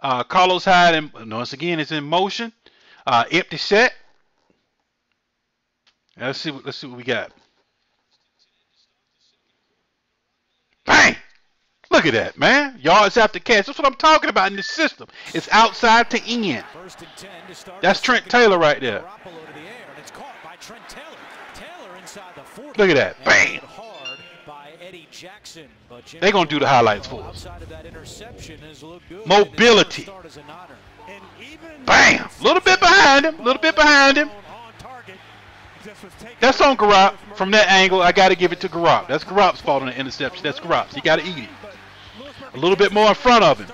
Carlos Hyde, and once again, is in motion. Empty set. Let's see what we got. Bang! Look at that, man. Yards after catch. That's what I'm talking about in this system. It's outside to in. That's Trent Taylor right there. Look at that. Bam! They're going to do the highlights for us. Mobility. Bam! A little bit behind him. A little bit behind him. That's on Garoppolo. From that angle, I got to give it to Garoppolo. That's Garoppolo's fault on the interception. That's Garoppolo. You got to eat it. A little bit more in front of him.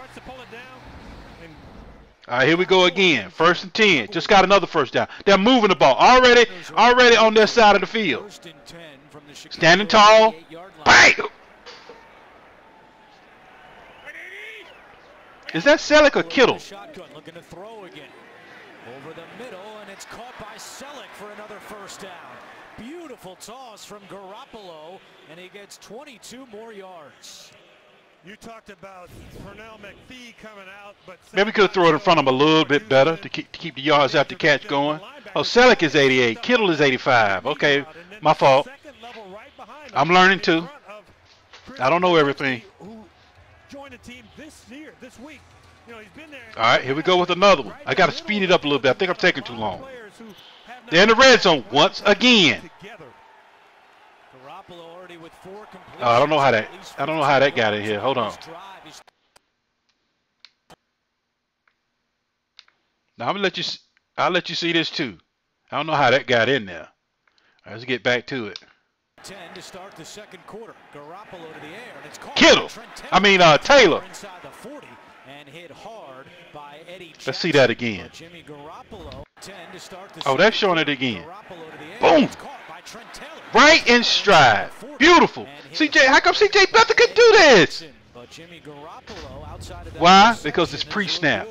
All right, here we go again. 1st and 10. Just got another first down. They're moving the ball. Already on their side of the field. Standing tall. Bang! Is that Selleck or Kittle? Looking to throw again. Over the middle, and it's caught by Selleck for another first down. Beautiful toss from Garoppolo, and he gets 22 more yards. You talked about Pernell McPhee coming out, but maybe we could throw it in front of him a little bit better to keep the yards after catch going. Oh, Selleck is 88. Kittle is 85. Okay, my fault. I'm learning too. I don't know everything. All right, here we go with another one. I got to speed it up a little bit. I think I'm taking too long. They're in the red zone once again. I don't know how that got in here. Hold on. Now I'll let you see this too. I don't know how that got in there. Right, let's get back to it. 10 to start the second quarter. Garoppolo to the air, and it's caught Kittle. Taylor. Inside the 40 and hit hard by Eddie. Let's see that again. Jimmy Garoppolo, 10 to start the oh, that's showing it again. Boom. Right in stride. Beautiful. CJ, how come CJ Beathard could do this? Why? Because it's pre-snap.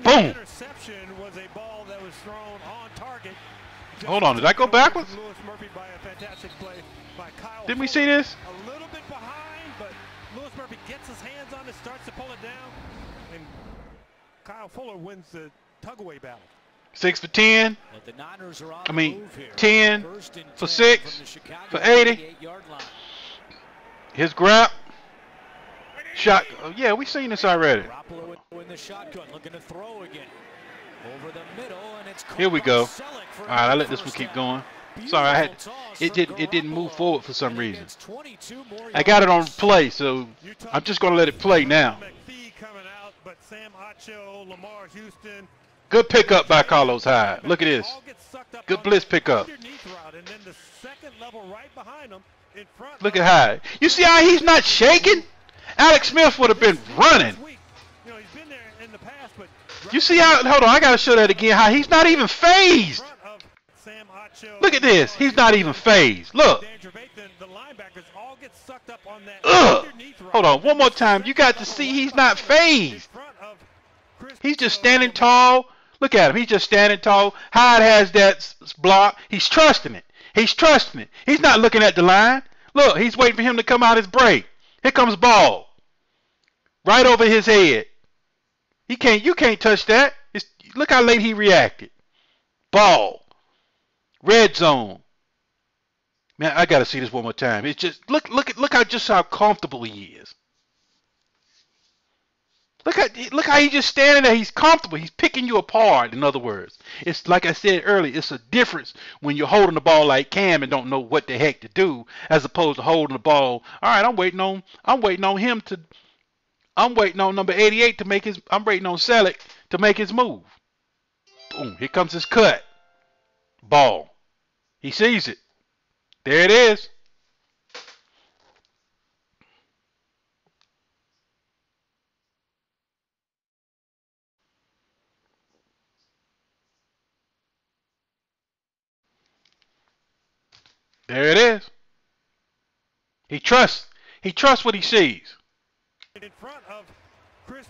Boom. Hold on, did I go backwards? Didn't we see this? A little bit behind, but Lewis Murphy gets his hands on it, starts to pull it down, and Kyle Fuller wins the tug-away battle. 6 for 10. I mean, 10 for 6 for 80. His grab. Shot. Oh, yeah, we've seen this already. the shotgun, looking to throw again. Over the middle, and it's Here we go. All right, I let this one keep going. Sorry, it didn't move forward for some reason. I got it on play, so I'm just gonna let it play now. Good pickup by Carlos Hyde. Look at this. Good blitz pickup. Look at Hyde. You see how he's not shaking? Alex Smith would have been running. You see how, hold on, I got to show that again, how he's not even phased. Look at this. He's not even phased. Look. Ugh. Hold on, one more time. You got to see he's not phased. He's just standing tall. Look at him. He's just standing tall. Hyde has that block. He's trusting it. He's trusting it. He's not looking at the line. Look, he's waiting for him to come out his break. Here comes ball. Right over his head. You can't touch that. Look how late he reacted. Ball. Red zone. Man, I gotta see this one more time. It's just look how comfortable he is. Look how he's just standing there. He's comfortable. He's picking you apart. In other words, it's like I said earlier. It's a difference when you're holding the ball like Cam and don't know what the heck to do, as opposed to holding the ball. All right, I'm waiting on number 88 to make his. I'm waiting on Selleck to make his move. Boom! Here comes his cut. Ball. He sees it. There it is. There it is. He trusts what he sees.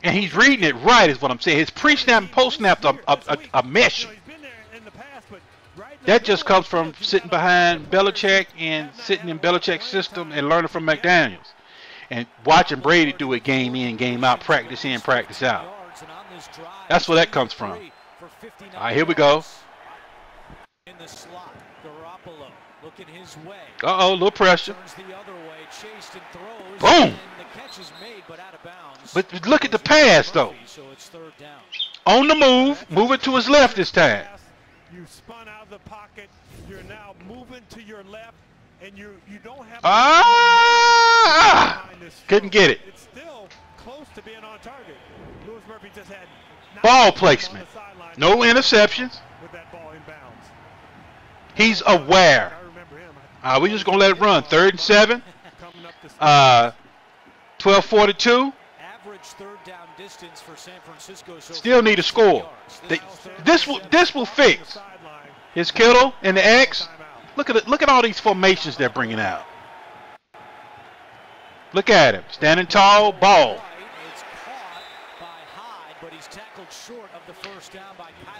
And he's reading it right, is what I'm saying. His pre-snap and post-snap are mesh. That just comes from sitting behind Belichick and sitting in Belichick's system and learning from McDaniels. And watching Brady do it game in, game out, practice in, practice out. That's where that comes from. All right, here we go. In the slot, Garoppolo looking his way. Uh-oh, a little pressure. Turns the other way, chased and throws. Boom! The catch is made, but out of bounds. But look at the pass, though. So it's third down. On the move, moving to his left this time. You spun out of the pocket. You're now moving to your left, and you don't have. Couldn't get it. It's still close to being on target. Louis Murphy just had ball placement. No interceptions. With that ball in bounds. He's aware. We're just gonna let it run. 3rd and 7. 12:42. Average third down distance for San Francisco. Still need a score. This will fix. Here's Kittle and the X. Look at all these formations they're bringing out. Look at him, standing tall, ball.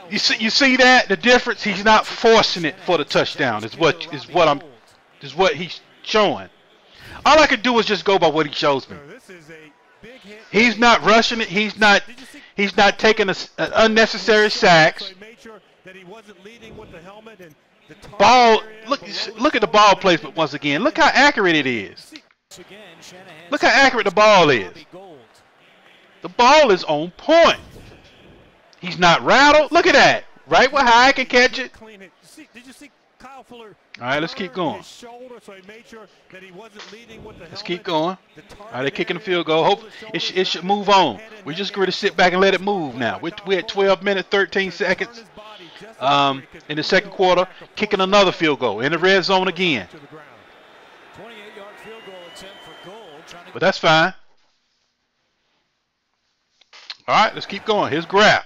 You see that, the difference? He's not forcing it for the touchdown. Is what he's showing. All I can do is just go by what he shows me. He's not rushing it. He's not taking unnecessary sacks. Ball. Look at the ball placement once again. Look how accurate it is. Look how accurate the ball is. The ball is on point. He's not rattled. Look at that. Right where Hyde can catch it. All right, let's keep going. Let's keep going. All right, they're kicking the field goal. Hope it should move on. We're just going to sit back and let it move now. We're at 12 minutes, 13 seconds in the second quarter, kicking another field goal in the red zone again. But that's fine. All right, let's keep going. Here's Grab.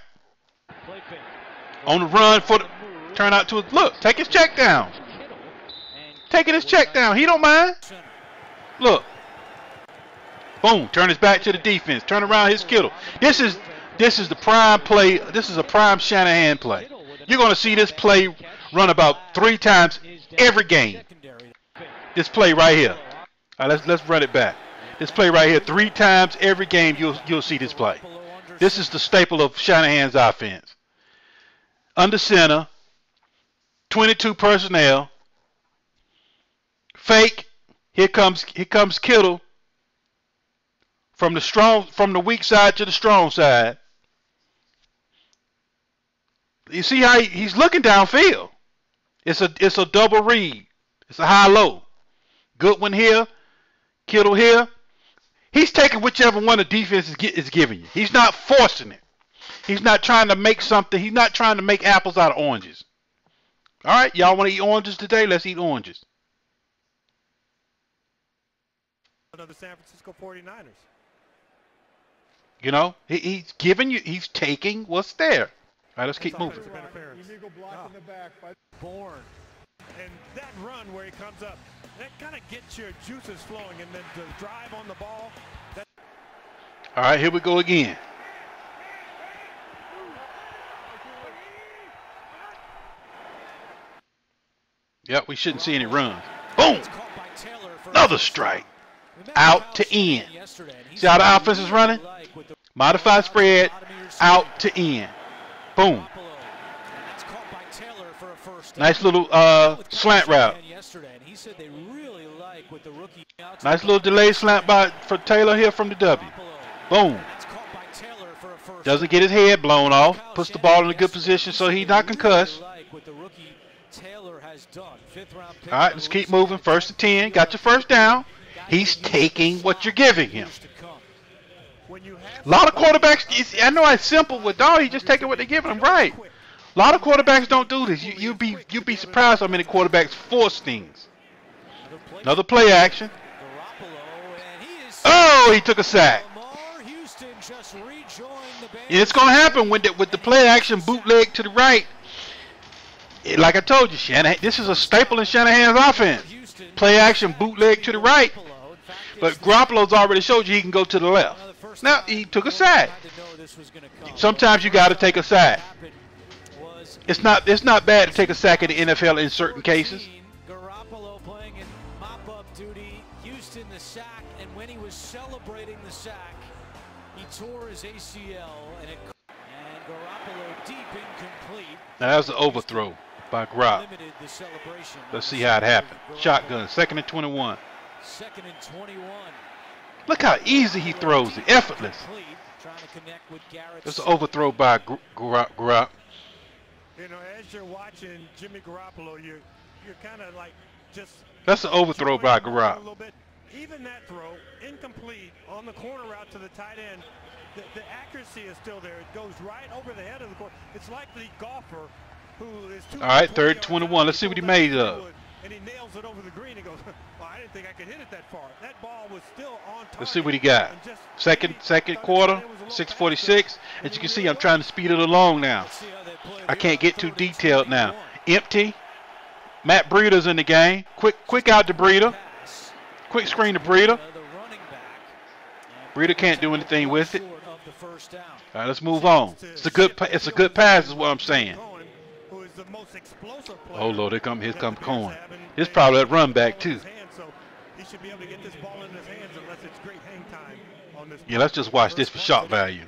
On the run for the turn out to look. Take his check down. Taking his check down. He don't mind. Look. Boom. Turn his back to the defense. Turn around his Kittle. This is the prime play. This is a prime Shanahan play. You're going to see this play run about 3 times every game. This play right here. All right, let's run it back. This play right here, 3 times every game you'll see this play. This is the staple of Shanahan's offense. Under center, 22 personnel. Fake. Here comes Kittle from the weak side to the strong side. You see how he's looking downfield. It's a double read. It's a high-low. Goodwin here, Kittle here. He's taking whichever one the defense is giving you. He's not forcing it. He's not trying to make something. He's not trying to make apples out of oranges. All right, y'all want to eat oranges today? Let's eat oranges. Another San Francisco 49ers. You know, he's giving you. He's taking what's there. All right, let's keep moving. Illegal block in the back by Bourne. And that run where he comes up, that kind of gets your juices flowing, and then the drive on the ball. All right, here we go again. Yep, we shouldn't see any runs. Boom! Another strike. Out to in. See how the offense is running? Modified spread, out to in. Boom. Nice little slant route. Nice little delay slant for Taylor here from the W. Boom. Doesn't get his head blown off. Puts the ball in a good position so he's not concussed. All right, let's keep moving. 1st and 10. Got your first down. He's taking what you're giving him. A lot of quarterbacks, I know it's simple with Dahl, he's just taking what they're giving him, right. A lot of quarterbacks don't do this. You'd be surprised how many quarterbacks force things. Another play action. Oh, he took a sack. It's going to happen with the play action bootleg to the right. Like I told you, Shanahan, this is a staple in Shanahan's offense. Play action bootleg to the right. But Garoppolo's already showed you he can go to the left. Now, he took a sack. Sometimes you got to take a sack. It's not bad to take a sack in the NFL in certain cases. Garoppolo playing in mop-up duty. Houston the sack, and when he was celebrating the sack, he tore his ACL, and Garoppolo deep incomplete. Now, that was an overthrow by Garoppolo. Let's see how it happened. Shotgun, 2nd and 21. 2nd and 21. Look how easy he throws it, effortless. It's an overthrow by Garoppolo. You know, as you're watching Jimmy Garoppolo, you're kind of like just. That's an overthrow by Garoppolo. Even that throw, incomplete on the corner route to the tight end. The accuracy is still there. It goes right over the head of the court. It's like the golfer who is. All right, 3rd and 21. Let's see what he made of. And he nails it over the green. He goes, well, I didn't think I could hit it that far. That ball was still on target. Let's see what he got. Second quarter, 6:46. As you can see, I'm trying to speed it along now. I can't get too detailed now. Empty. Matt Breida's in the game. Quick out to Breida. Quick screen to Breida. Breida can't do anything with it. All right, let's move on. It's a good pass is what I'm saying. Oh, Lord, here comes Cohen. This is probably that run back, too. Yeah, let's just watch this for shock value.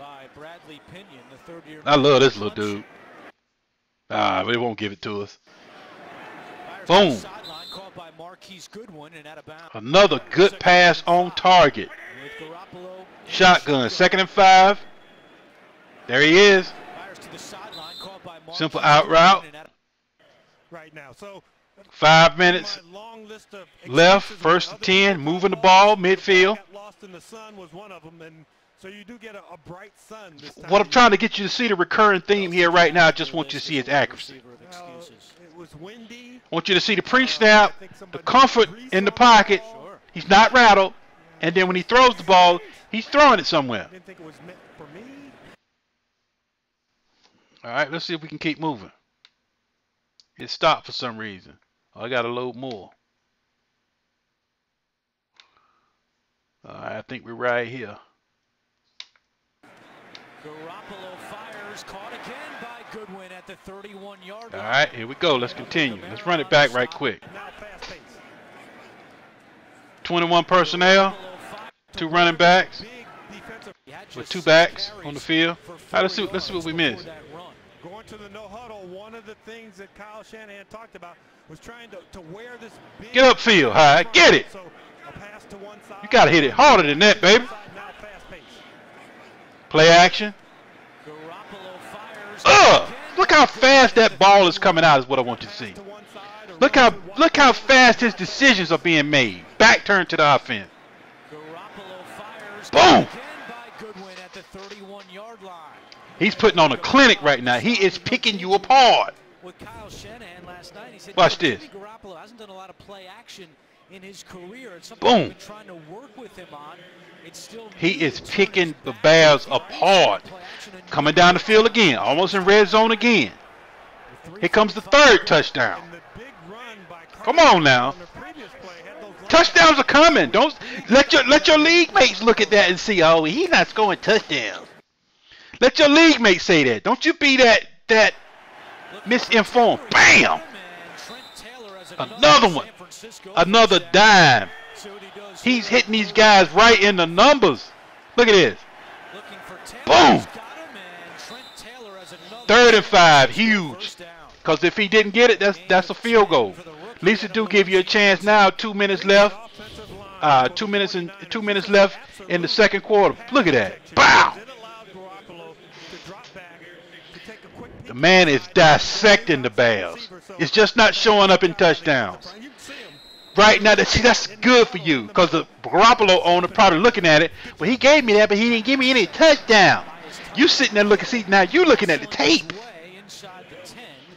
I love this little dude. But it won't give it to us. Boom. Another good pass on target. Shotgun, 2nd and 5. There he is. Simple out route. 5 minutes left. 1st and 10. Moving the ball midfield. What I'm trying to get you to see the recurring theme here right now. I just want you to see his accuracy. I want you to see the pre-snap, the comfort in the pocket. He's not rattled. And then when he throws the ball, he's throwing it somewhere. All right, let's see if we can keep moving. It stopped for some reason. Oh, I got to load more. All right, I think we're right here. Garoppolo fires, caught again by Goodwin at the 31-yard line. All right, here we go. Let's continue. Let's run it back right quick. 21 personnel, 2 running backs, with 2 backs on the field. All right, let's see what we missed. Going to the no huddle, one of the things that Kyle Shanahan talked about was trying to wear this big. Get upfield high. Get it. You got to hit it harder than that, baby. Play action. Look Look how fast that ball is coming out is what I want you to see. Look how fast his decisions are being made. Back turn to the offense. Boom! He's putting on a clinic right now. He is picking you apart. Watch this. Garoppolo hasn't done a lot of play action in his career. It's something Boom. we've been trying to work with him on. It's still He is picking the Bears apart. Coming down the field again, almost in red zone again. Here comes the third touchdown. Come on now. Touchdowns are coming. Don't let your league mates look at that and see, oh, he's not scoring touchdowns. Let your league mates say that. Don't you be that misinformed. Bam! Another one. Another dime. He's hitting these guys right in the numbers. Look at this. Boom. 3rd and 5. Huge. Because if he didn't get it, that's a field goal. At least it do give you a chance now. 2 minutes left. 2 minutes left in the second quarter. Look at that. Bow. The man is dissecting the Bears. It's just not showing up in touchdowns. Right now, that's good for you because the Garoppolo owner probably looking at it. Well, he gave me that, but he didn't give me any touchdown. You sitting there looking, see, now you looking at the tape.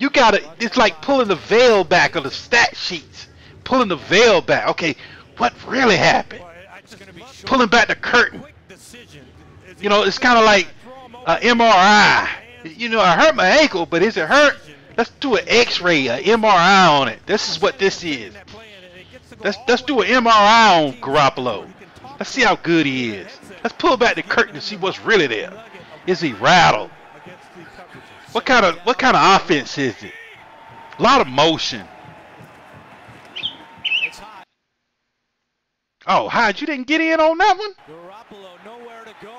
You got to, it's like pulling the veil back of the stat sheets. Pulling the veil back. Okay, what really happened? Pulling back the curtain. You know, it's kind of like an MRI. You know, I hurt my ankle, but is it hurt? Let's do an X-ray, an MRI on it. This is what this is. Let's do an MRI on Garoppolo. Let's see how good he is. Let's pull back the curtain and see what's really there. Is he rattled? What kind of offense is it? A lot of motion. Oh, Hyde, you didn't get in on that one? Garoppolo nowhere to go.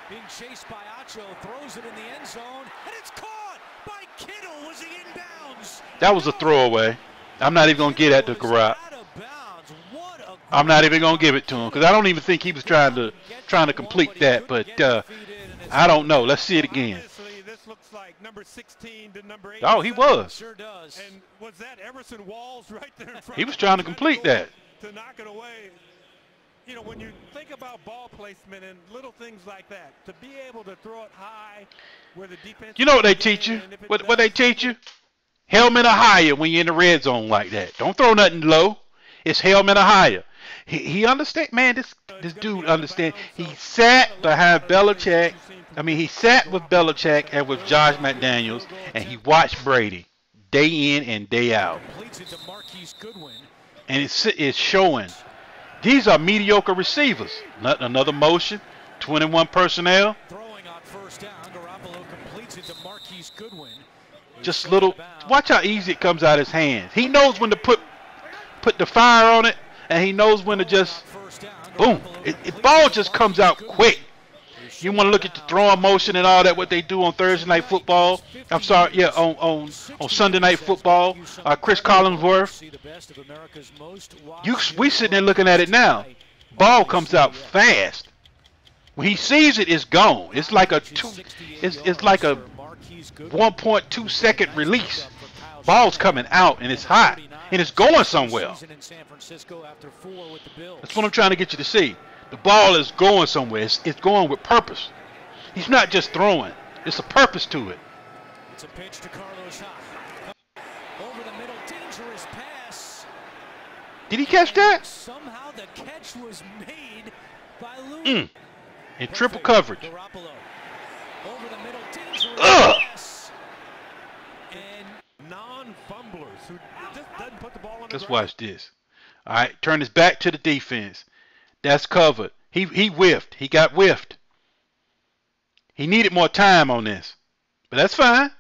Being chased by Acho, throws it in the end zone, and it's caught by Kittle. Was he inbounds? That was a throwaway. I'm not even going to get at the Garoppolo. I'm not even going to give it to him because I don't even think he was trying to complete that, but I don't know. Let's see it again. This looks like number 16 to number 8. Oh, he was. Sure does. And was that Everson Walls right there in front? He was trying to complete that. To knock it away. You know, when you think about ball placement and little things like that, to be able to throw it high where the defense. You know what they teach you? What they teach you? Helmet or higher when you're in the red zone like that. Don't throw nothing low. It's helmet or higher. He understand, man. This dude understand. He sat behind Belichick. I mean, he sat with Belichick and with Josh McDaniels, and he watched Brady day in and day out. And it's showing. These are mediocre receivers. Another motion. 21 personnel. Throwing on first down, Garoppolo completes it to Marquise Goodwin. Just little. Watch how easy it comes out of his hands. He knows when to put the fire on it, and he knows when to just boom. It ball just comes out quick. You want to look at the throwing motion and all that, what they do on Thursday Night Football. I'm sorry, yeah, on Sunday Night Football. Chris Collinsworth. We sitting there looking at it now. Ball comes out fast. When he sees it, it's gone. It's like a 1.2 second release. Ball's coming out and it's hot and it's going somewhere. That's what I'm trying to get you to see. The ball is going somewhere. It's going with purpose. He's not just throwing. It's a purpose to it. It's a pitch to Carlos Hyde. Over the middle, dangerous pass. Did he catch that? Somehow the catch was made by Lewis. In triple coverage. Garoppolo. Over the middle, dangerous pass. And non-fumblers who just doesn't put the ball on the Let's ground. watch this. All right, turn his back to the defense. That's covered. He whiffed. He got whiffed. He needed more time on this, but that's fine.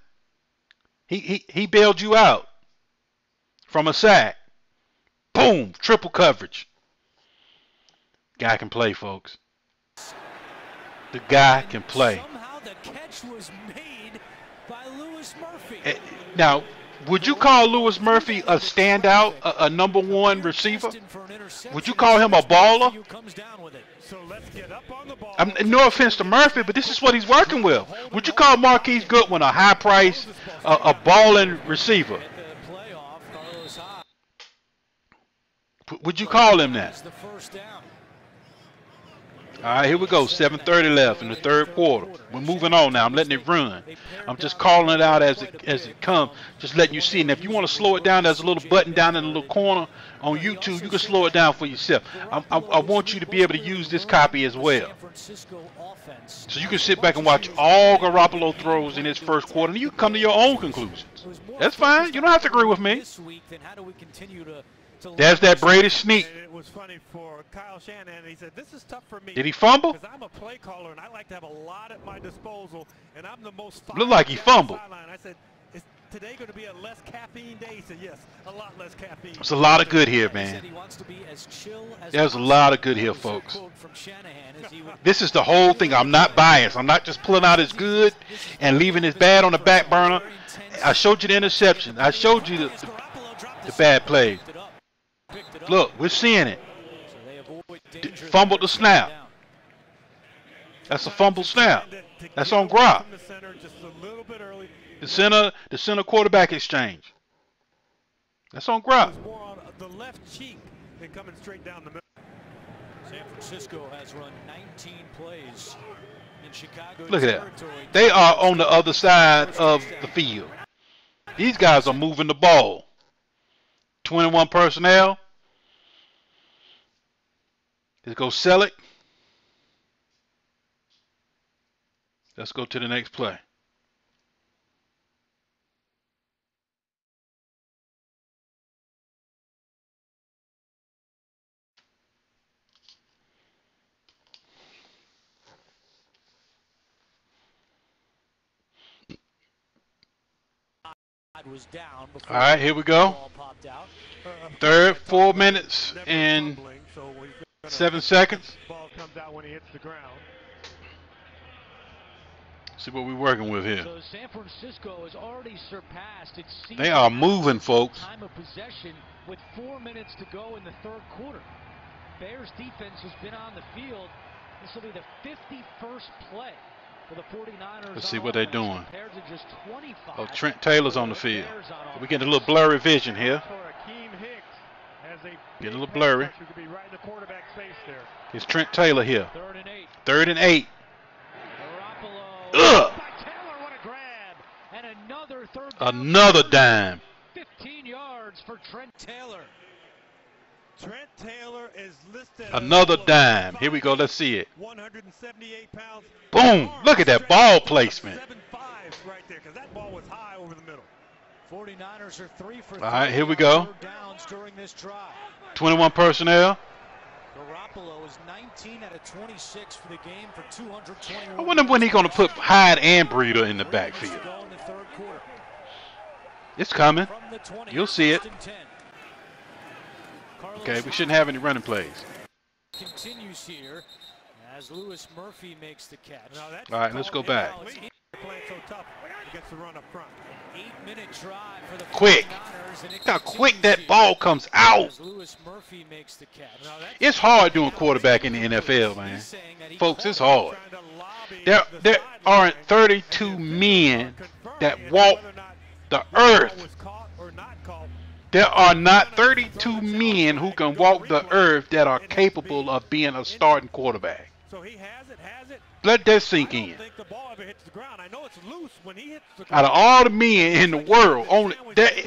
He bailed you out from a sack. Boom, triple coverage. Guy can play, folks. The guy can play. somehow the catch was made by Lewis Murphy. Now, would you call Lewis Murphy a standout, a number one receiver? Would you call him a baller? So let's get up on the ball. No offense to Murphy, but this is what he's working with. Would you call Marquise Goodwin a high price, a balling receiver. Would you call him that? All right, here we go. 7:30 left in the third quarter. We're moving on now. I'm letting it run. I'm just calling it out as it comes, just letting you see. And if you want to slow it down, there's a little button down in the little corner on YouTube. You can slow it down for yourself. I want you to be able to use this copy as well. So you can sit back and watch all Garoppolo throws in his first quarter, and you can come to your own conclusions. That's fine. You don't have to agree with me. There's that Brady sneak. It was funny for Kyle Shanahan. He said, "This is tough for me." Did he fumble? Because I'm a play caller and I like to have a lot at my disposal, and I'm the most. Looked like he fumbled. I said, "Is today going to be a less caffeine day?" He said, "Yes, a lot less caffeine." There's a lot of good here, man. There's a lot of good here, folks. This is the whole thing. I'm not biased. I'm not just pulling out his good and leaving his bad on the back burner. I showed you the interception. I showed you the bad play. Look, we're seeing it. Fumbled the snap. That's a fumble snap. That's on Gropp. The center quarterback exchange. That's on Gropp. The left cheek and coming straight down the middle. San Francisco has run 19 plays in Chicago. Look at that. They are on the other side of the field. These guys are moving the ball. 21 personnel. Let's go Selleck. Let's go to the next play. All right, here we go. Third, 4 minutes and 7 seconds. Ball comes out when he hits the ground. See what we're working with here. So San Francisco has already surpassed its season. They are moving, folks. Time of possession with 4 minutes to go in the third quarter. Bears defense has been on the field. This will be the 51st play for the 49ers. Let's see what they're doing. Just 25. Oh, Trent Taylor's on the field. We're getting a little blurry vision here. Getting a little blurry. It's Trent Taylor here. 3rd and 8. 3rd and 8. Garoppolo. Ugh. Taylor, what a grab. And another third. Another dime. 15 yards for Trent Taylor. Trent Taylor is listed. Another dime. Here we go. Let's see it. 178 pounds. Boom. Look at that ball placement. 7-5 right there, because that ball was high over the middle. 49ers are 3 for 3. All right, here we go. Downs during this drive. 21 personnel. Garoppolo is 19 out of 26 for the game for 221. I wonder when he's going to put Hyde and Breeder in the backfield. It's coming. You'll see it. Okay, we shouldn't have any running plays. Continues here as Lewis Murphy makes the catch. All right, let's go back. Playing so tough against the run up front. 8-minute drive for the Quick. Look how quick that ball comes out. Lewis Murphy makes the catch. It's hard doing quarterback in the NFL, man. Folks, it's hard. There aren't 32 men that walk the earth. There are not 32 men who can walk the earth that are capable of being a starting quarterback. Let that sink in. Out of all the men in the world, only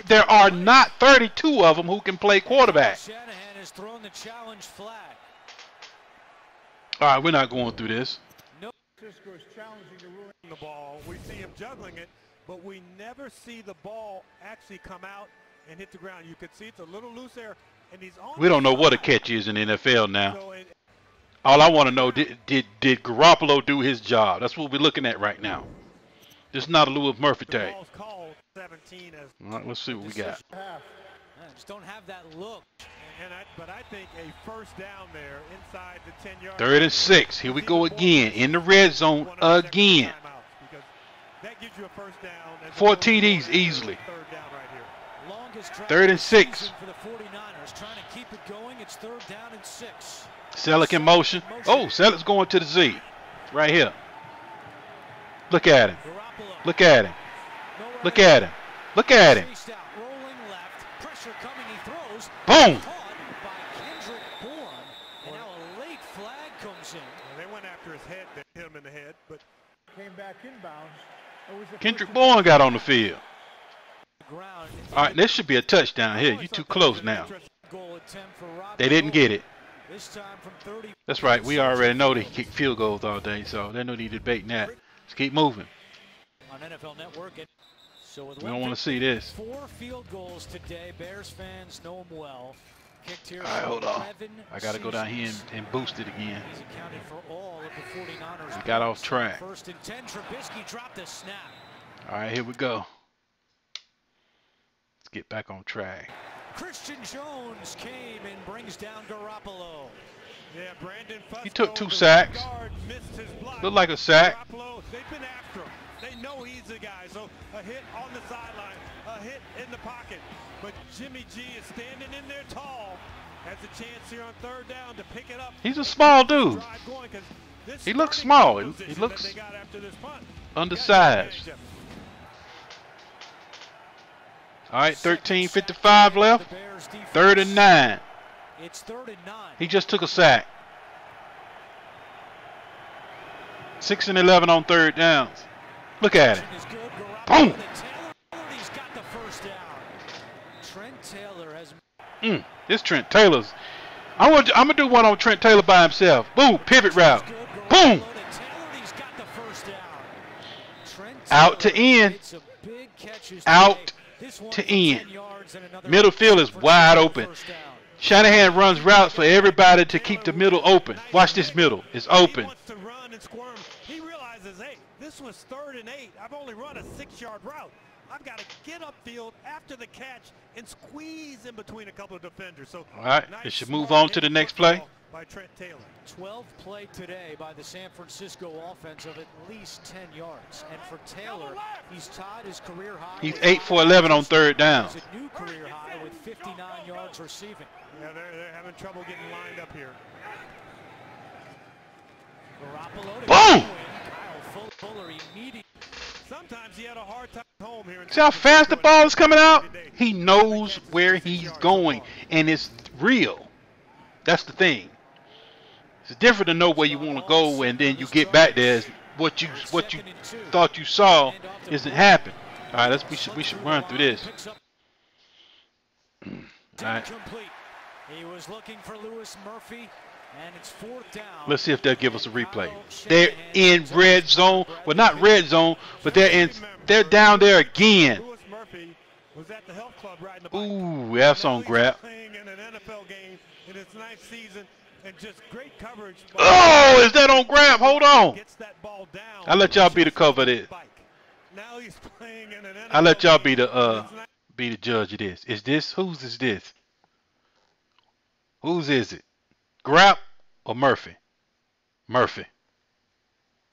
there are not 32 of them who can play quarterback. Shanahan has thrown the challenge flag. All right, we're not going through this. Francisco is challenging the ruling the ball. We see him juggling it, but we never see the ball actually come out and hit the ground. You could see it's a little loose there, and he's on. We don't know what a catch is in the NFL now. All I want to know, did Garoppolo do his job? That's what we're looking at right now. This is not a Lewis Murphy tag. All right, let's see what we got. Just don't have that look. But I think a first down there inside the 10-yard. 3rd and 6. Here we go again in the red zone again. That gives you a first down. 4 TDs easily. 3rd and 6. For the 49ers trying to keep it going. It's 3rd down and 6. Selleck in motion. Oh, Selleck's going to the Z. Right here. Look at him. Look at him. Look at him. Look at him. Chased out, rolling left, pressure coming, he throws. Boom. Caught by Kendrick Bourne, and now a late flag comes in. They went after his head, they hit him in the head, but came back inbounds. Kendrick Bourne got on the field. Ground. All right, this should be a touchdown here. You too close now. Goal attempt for Rob. They didn't get it. This time from 30. That's right. We already know they kick field goals all day, so there's no need to debate that. Let's keep moving. On NFL Network. So with We don't want to see this. 4 field goals today. Bears fans know him well. Kicked here. All right, hold on. 11 I got to go down here seasons. and boost it again. He's accounted for all of the 49ers. We got off track. First and 10. Trubisky dropped a snap. All right, here we go. Let's get back on track. Christian Jones came and brings down Garoppolo. yeah, Brandon Fusco, He took 2 the sacks. guard, missed his block. Looked like a sack. Garoppolo, they've been after him. They know he's the guy. So a hit on the sideline, a hit in the pocket. But Jimmy G is standing in there tall. Has a chance here on 3rd down to pick it up. He's a small dude. Drive going, 'cause this He looks starting small. position He that looks they got after this punt. undersized. All right, 13:55 left. 3rd and 9. It's 3rd and 9. He just took a sack. 6 and 11 on 3rd downs. Look at it. Boom. He's got the first down. Trent Taylor has. This Trent Taylor's. I'm gonna do one on Trent Taylor by himself. Boom, pivot route. Boom. Out to in. Out to in. Middle field is wide open. Shanahan runs routes for everybody to keep the middle open. Watch this middle. It's open. He wants to run and squirm. He realizes, hey, this was 3rd and 8. I've only run a 6-yard route. I've got to get upfield after the catch and squeeze in between a couple of defenders. So, all right, nice it should move on to the next play. By Trent Taylor. 12 play today by the San Francisco offense of at least 10 yards. And for Taylor, he's tied his career high. He's 8 for 11 on 3rd down. He's a new career high with 59 yards receiving. Yeah, they're having trouble getting lined up here. Garoppolo to Boom! Kyle Fuller immediately. Sometimes he had a hard time at home here. See how fast the ball is coming out? He knows where he's going, and it's real. That's the thing. It's different to know where you want to go, and then you get back there. What you thought you saw isn't happening. All right, we should run through this. All right. He was looking for Lewis Murphy, and it's 4th down. Let's see if they'll give us a replay. They're in red zone. Well, not red zone, but they're down there again. Lewis Murphy was at the health club riding the bike. Ooh, that's on grab. Playing in an NFL game in his 9th season, and just great coverage. Oh, is that on grab? Hold on. Gets that ball down. I'll let y'all be the cover of this. Now he's playing in an NFL I'll let y'all be game. the judge of this. Is this whose is this? Whose is it? Grapp or Murphy? Murphy.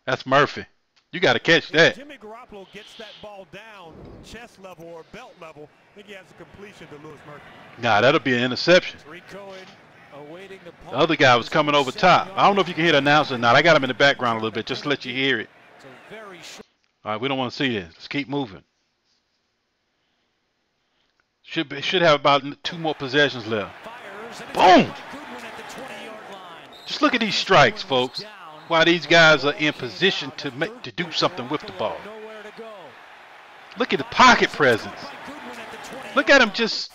That's Murphy. You got to catch that. Jimmy Garoppolo gets that ball down chest level or belt level. I think he has a completion to Lewis Murphy. Nah, that'll be an interception. The other guy was coming over top. I don't know if you can hear the announcer or not. I got him in the background a little bit just to let you hear it. All right, we don't want to see this. Let's keep moving. Should have about 2 more possessions left. Boom! Just look at these strikes, folks. While these guys are in position to do something with the ball. Look at the pocket presence. Look at him just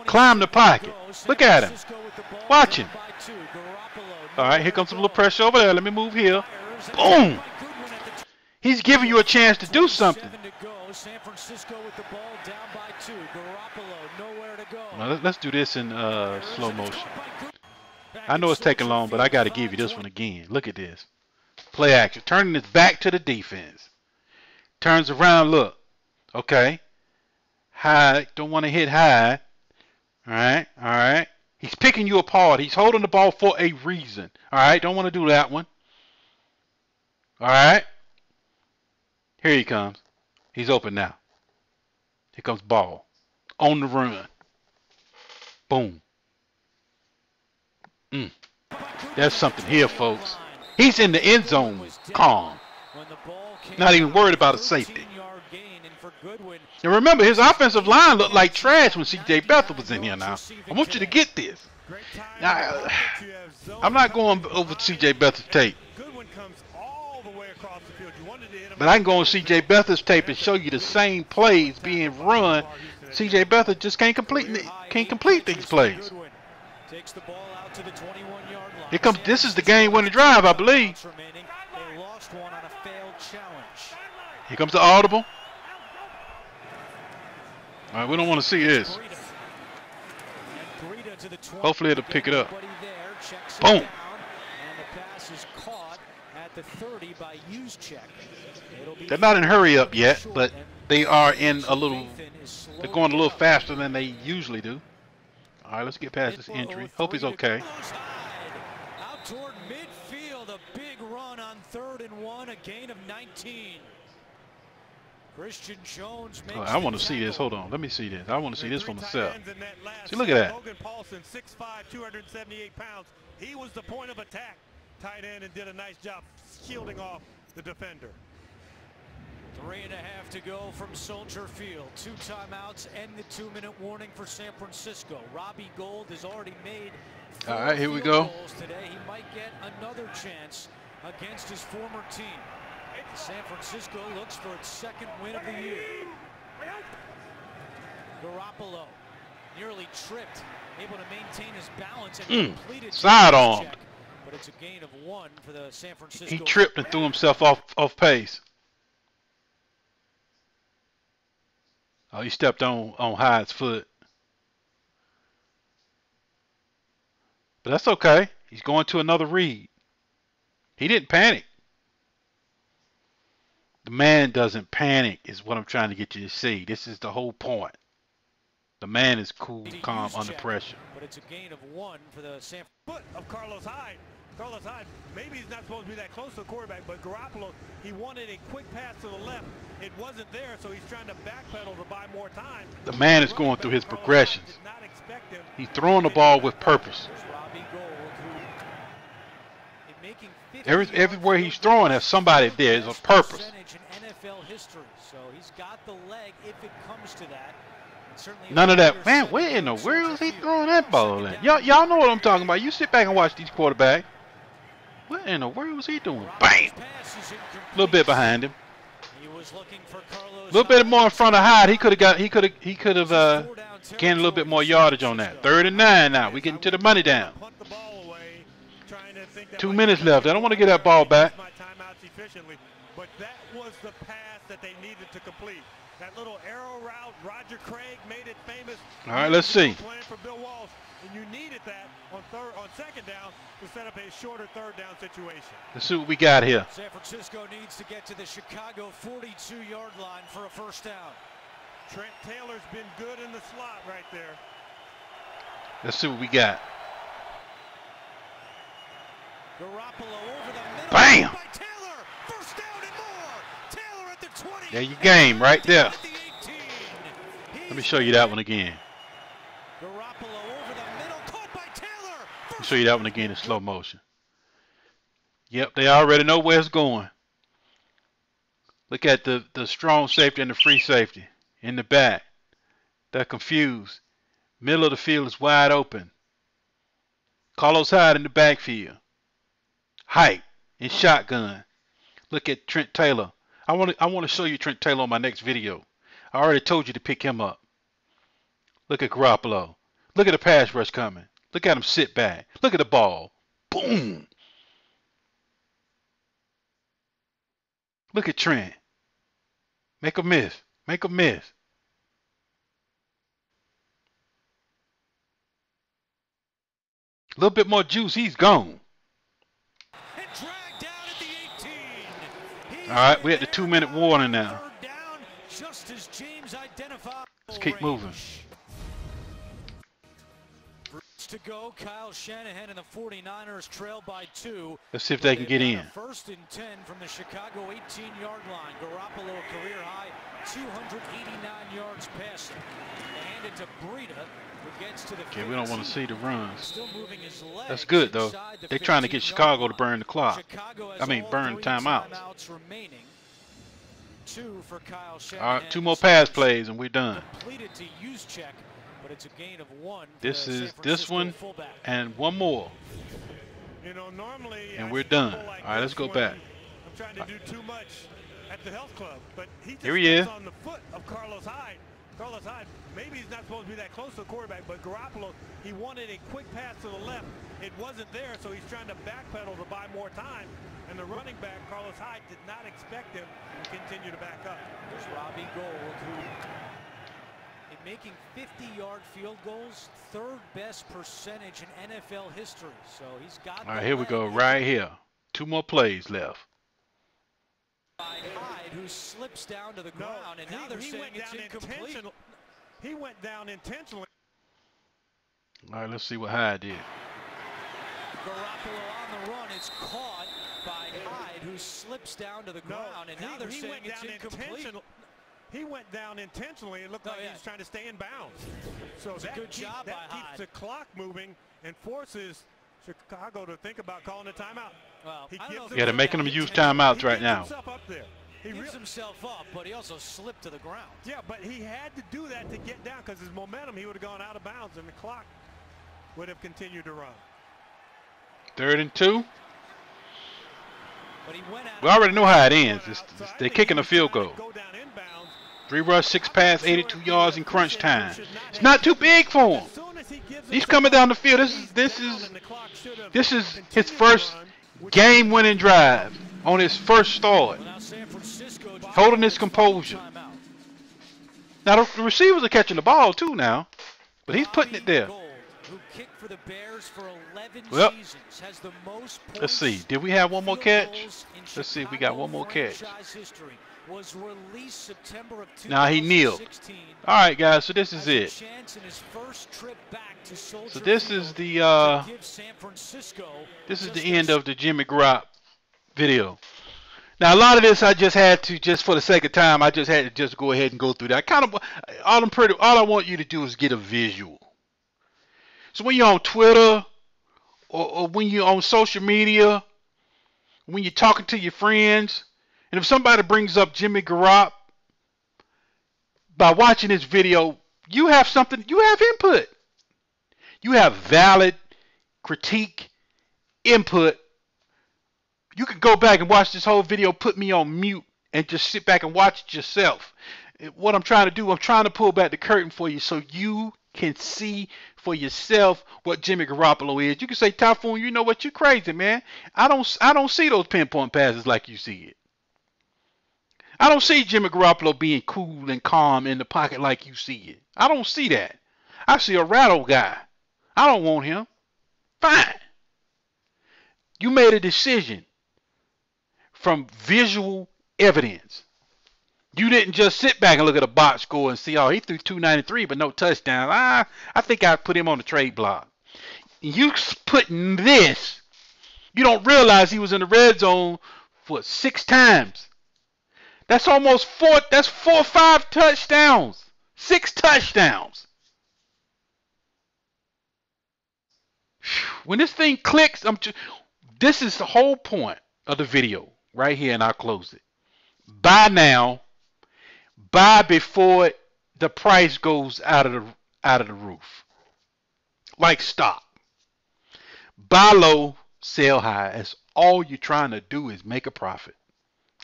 climb the pocket. Look at him. Watch him. All right, here comes some little pressure over there. Let me move here. Boom! He's giving you a chance to do something. Now, let's do this in slow motion. I know it's taking long, but I got to give you this one again. Look at this. Play action. Turning his back to the defense. Turns around, look. Okay. High. Don't want to hit high. All right. All right. He's picking you apart. He's holding the ball for a reason. All right. Don't want to do that one. All right. Here he comes. He's open now. Here comes ball. On the run. Boom. There's something here, folks. He's in the end zone. Calm. when the ball came Not even worried about a safety. And remember, his offensive line looked like trash when C.J. Beathard was in here now. I want you to get this. Now, I'm not going over C.J. Beathard's tape. But I can go on C.J. Beathard's tape and show you the same plays being run. C.J. Beathard just can't complete these plays. Takes the ball out to the 21-yard line. Here comes. This is the game-winning drive, I believe. They lost one on a failed challenge. Here comes the audible. All right, we don't want to see this. Hopefully it'll pick it up. Boom. And the pass is caught at the 30 by Juszczyk. They're not in hurry up yet, but they are in a little. They're going a little faster than they usually do. All right, let's get past this injury. Hope he's okay. Out toward midfield, a big run on 3rd and 1, a gain of 19. Christian Jones makes I want to see this. Hold on. Let me see this. I want to see this for myself. See, look at that. Logan Paulson, 6'5", 278 pounds. He was the point of attack. Tight end and did a nice job shielding off the defender. 3.5 to go from Soldier Field. 2 timeouts and the 2-minute warning for San Francisco. Robbie Gould has already made 4 All right, here we field go. goals today. He might get another chance against his former team. San Francisco looks for its 2nd win of the year. Garoppolo nearly tripped, able to maintain his balance and completed sidearmed. But it's a gain of 1 for the San Francisco. He tripped and threw himself off pace. Oh, he stepped on Hyde's foot. But that's okay. He's going to another read. He didn't panic. The man doesn't panic is what I'm trying to get you to see. This is the whole point. The man is cool, calm, under pressure. But it's a gain of 1 for the San Foot of Carlos Hyde. Carlos Hyde, maybe he's not supposed to be that close to the quarterback, but Garoppolo, he wanted a quick pass to the left. It wasn't there, so he's trying to backpedal to buy more time. The man is going through his progressions. He's throwing the ball with purpose. Everywhere he's throwing, there's somebody there. There's a purpose. NFL history, so he's got the leg if it comes to that. None of that. Man, where in the world is he throwing that ball in? Y'all know what I'm talking about. You sit back and watch these quarterbacks. What in the world was he doing? Bam! A little bit behind him. A little bit more in front of Hyde. He could have gained a little bit more yardage on that. 3rd and 9 now. We're getting to the money down. 2 minutes left. I don't want to get that ball back. But that was the pass that they needed to complete. That little arrow route, Roger Craig made it famous. All right, let's see. Playing for Bill Walsh, and you needed that on 2nd down to set up a shorter 3rd down situation. Let's see what we got here. San Francisco needs to get to the Chicago 42-yard line for a 1st down. Trent Taylor's been good in the slot right there. Let's see what we got. Garoppolo over the middle. Bam! By Taylor. 1st down and more. Taylor at the 20. There you game right there. Let me show you that one again. Garoppolo over the middle, caught by Taylor. Let me show you that one again in slow motion. Yep, they already know where it's going. Look at the strong safety and the free safety in the back. They're confused. Middle of the field is wide open. Carlos Hyde in the backfield. Hype in shotgun. Look at Trent Taylor. I want to show you Trent Taylor on my next video. I already told you to pick him up. Look at Garoppolo. Look at the pass rush coming. Look at him sit back. Look at the ball. Boom. Look at Trent. Make a miss. Make a miss. A little bit more juice. He's gone. All right, we're at the 2-minute warning now. Let's keep moving. to go. Kyle Shanahan and the 49ers trail by 2. Let's see if they can get in. First and 10 from the Chicago 18-yard line. Garoppolo career high, 289 yards passing. They hand it to Breida, who gets to the 15. Okay, we don't want to see the runs. Still moving his legs. That's good though. They're trying to get Chicago to burn the clock. Chicago has burn timeouts. Remaining. 2 for Kyle Shanahan. All right, 2 more pass plays and we're done. Completed to use check, but it's a gain of 1. This is this one fullback. and one more. You know, normally and we're done. All right, let's go back. I'm trying to do too much at the health club, but he just Here he is. on the foot of Carlos Hyde. Carlos Hyde, maybe he's not supposed to be that close to the quarterback, but Garoppolo, he wanted a quick pass to the left. It wasn't there, so he's trying to backpedal to buy more time. And the running back, Carlos Hyde, did not expect him to continue to back up. There's Robbie Gould, who, in making 50-yard field goals, 3rd best percentage in NFL history. So he's got. All right, here we go, right here. 2 more plays left. Hyde, who slips down to the ground, and now they're saying it's incomplete. He went down intentionally. All right, let's see what Hyde did. Garoppolo on the run. It's caught by Hyde, who slips down to the ground, and now they're saying it's incomplete. He went down intentionally. It looked like he was trying to stay in bounds. So that good job by Hyde. Keeps the clock moving and forces Chicago to think about calling a timeout. Well, yeah, they're making them use timeouts right now. He gives himself up, but he also slipped to the ground. Yeah, but he had to do that to get down because his momentum, he would have gone out of bounds, and the clock would have continued to run. 3rd and 2. But he went out. We already know how it ends. They're kicking a field goal. 3 rush, 6 pass, 82 yards in crunch time. It's not too big for him. He's coming down the field. This is his first game-winning drive on his first start. Holding his composure. Now the receivers are catching the ball too now, but he's putting it there. Well, let's see. Did we have one more catch? Let's see if we got one more catch. Now he kneeled. All right, guys. So this is it. So this is the end of the Jimmy Garoppolo video. Now a lot of this I just had to, just for the sake of time, I just had to just go ahead and go through that. All I want you to do is get a visual. So when you're on Twitter or when you're on social media, when you're talking to your friends, and if somebody brings up Jimmy Garoppolo, by watching this video, you have something, you have input. You have valid critique, input. You can go back and watch this whole video, put me on mute, and just sit back and watch it yourself. What I'm trying to do, I'm trying to pull back the curtain for you so you can see for yourself what Jimmy Garoppolo is. You can say, Typhoon, you know what? You're crazy, man. I don't see those pinpoint passes like you see it. I don't see Jimmy Garoppolo being cool and calm in the pocket like you see it. I don't see that. I see a rattle guy. I don't want him. Fine. You made a decision from visual evidence. You didn't just sit back and look at a box score and see, oh, he threw 293 but no touchdown. I think I put him on the trade block. You putting this, you don't realize he was in the red zone for 6 times. That's almost 4 or 5 touchdowns. 6 touchdowns. When this thing clicks, this is the whole point of the video right here, and I'll close it. Buy now. Buy before the price goes out of the roof. Like stock. Buy low, sell high. That's all you're trying to do is make a profit.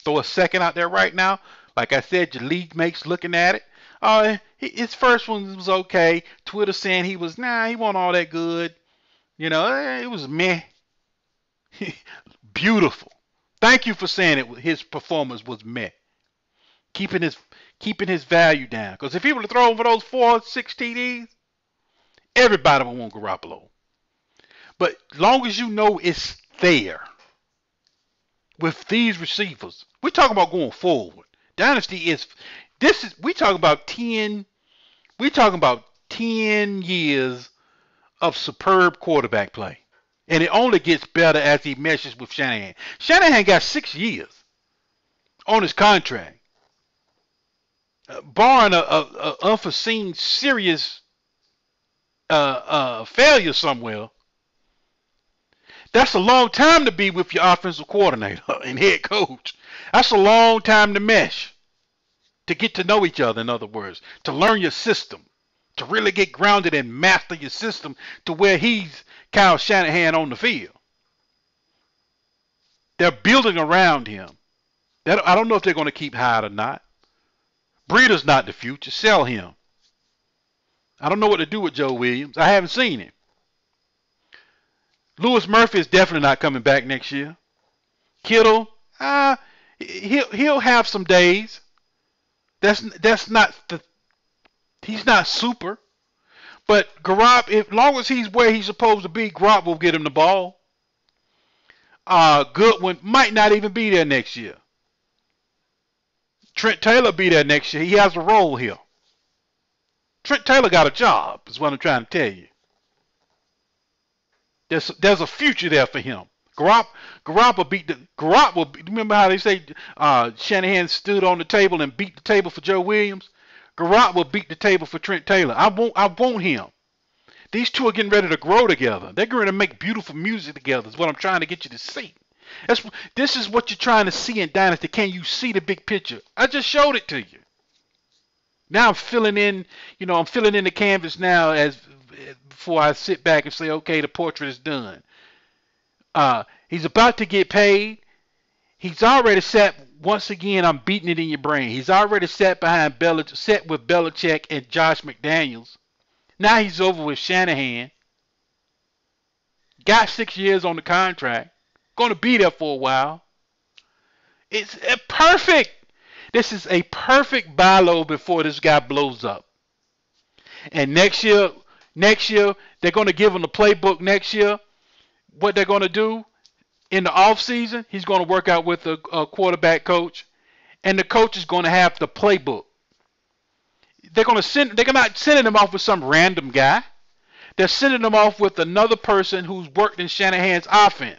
Throw a second out there right now. Like I said, your league mates looking at it. His first one was okay. Twitter saying he wasn't all that good. You know, it was meh. Beautiful. Thank you for saying it. His performance was meh. Keeping his value down. Because if he would have thrown for those 4 or 6 TDs, everybody would want Garoppolo. But long as you know it's there with these receivers, we're talking about going forward. Dynasty we talking about 10 years of superb quarterback play. And it only gets better as he meshes with Shanahan. Shanahan got 6 years on his contract. Barring a unforeseen serious failure somewhere, that's a long time to be with your offensive coordinator and head coach. That's a long time to mesh, to get to know each other, in other words, to learn your system, to really get grounded and master your system to where he's Kyle Shanahan on the field. They're building around him. I don't know if they're going to keep Hyde or not. Breeder's not the future. Sell him. I don't know what to do with Joe Williams. I haven't seen him. Louis Murphy is definitely not coming back next year. Kittle, he'll have some days. That's not he's not super. But Garoppolo, as long as he's where he's supposed to be, Garoppolo will get him the ball. Goodwin might not even be there next year. Trent Taylor be there next year. He has a role here. Trent Taylor got a job, is what I'm trying to tell you. There's a future there for him. Garoppolo remember how they say Shanahan stood on the table and beat the table for Joe Williams? Garoppolo beat the table for Trent Taylor. I want him. These two are getting ready to grow together. They're going to make beautiful music together, is what I'm trying to get you to see. This is what you're trying to see in Dynasty. Can you see the big picture? I just showed it to you. Now I'm filling in, I'm filling in the canvas now before I sit back and say, okay, the portrait is done. He's about to get paid. He's already sat, once again, I'm beating it in your brain. He's already sat with Belichick and Josh McDaniels. Now he's over with Shanahan. Got 6 years on the contract. Going to be there for a while. It's perfect. This is a perfect buy low before this guy blows up. And next year, they're going to give him the playbook next year. What they're going to do in the offseason, he's going to work out with a quarterback coach. And the coach is going to have the playbook. They're not sending him off with some random guy. They're sending him off with another person who's worked in Shanahan's offense.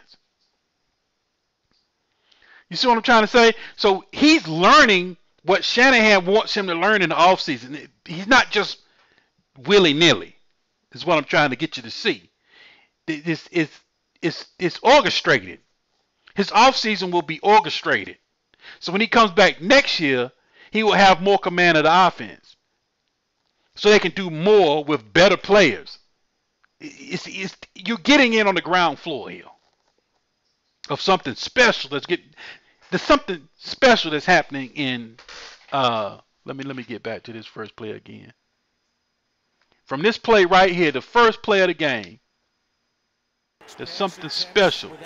You see what I'm trying to say? So he's learning what Shanahan wants him to learn in the offseason. He's not just willy-nilly, is what I'm trying to get you to see. It's orchestrated. His offseason will be orchestrated. So when he comes back next year, he will have more command of the offense. So they can do more with better players. You're getting in on the ground floor here of something special there's something special that's happening in let me get back to this first play again. From this play right here, the first play of the game, there's something special. All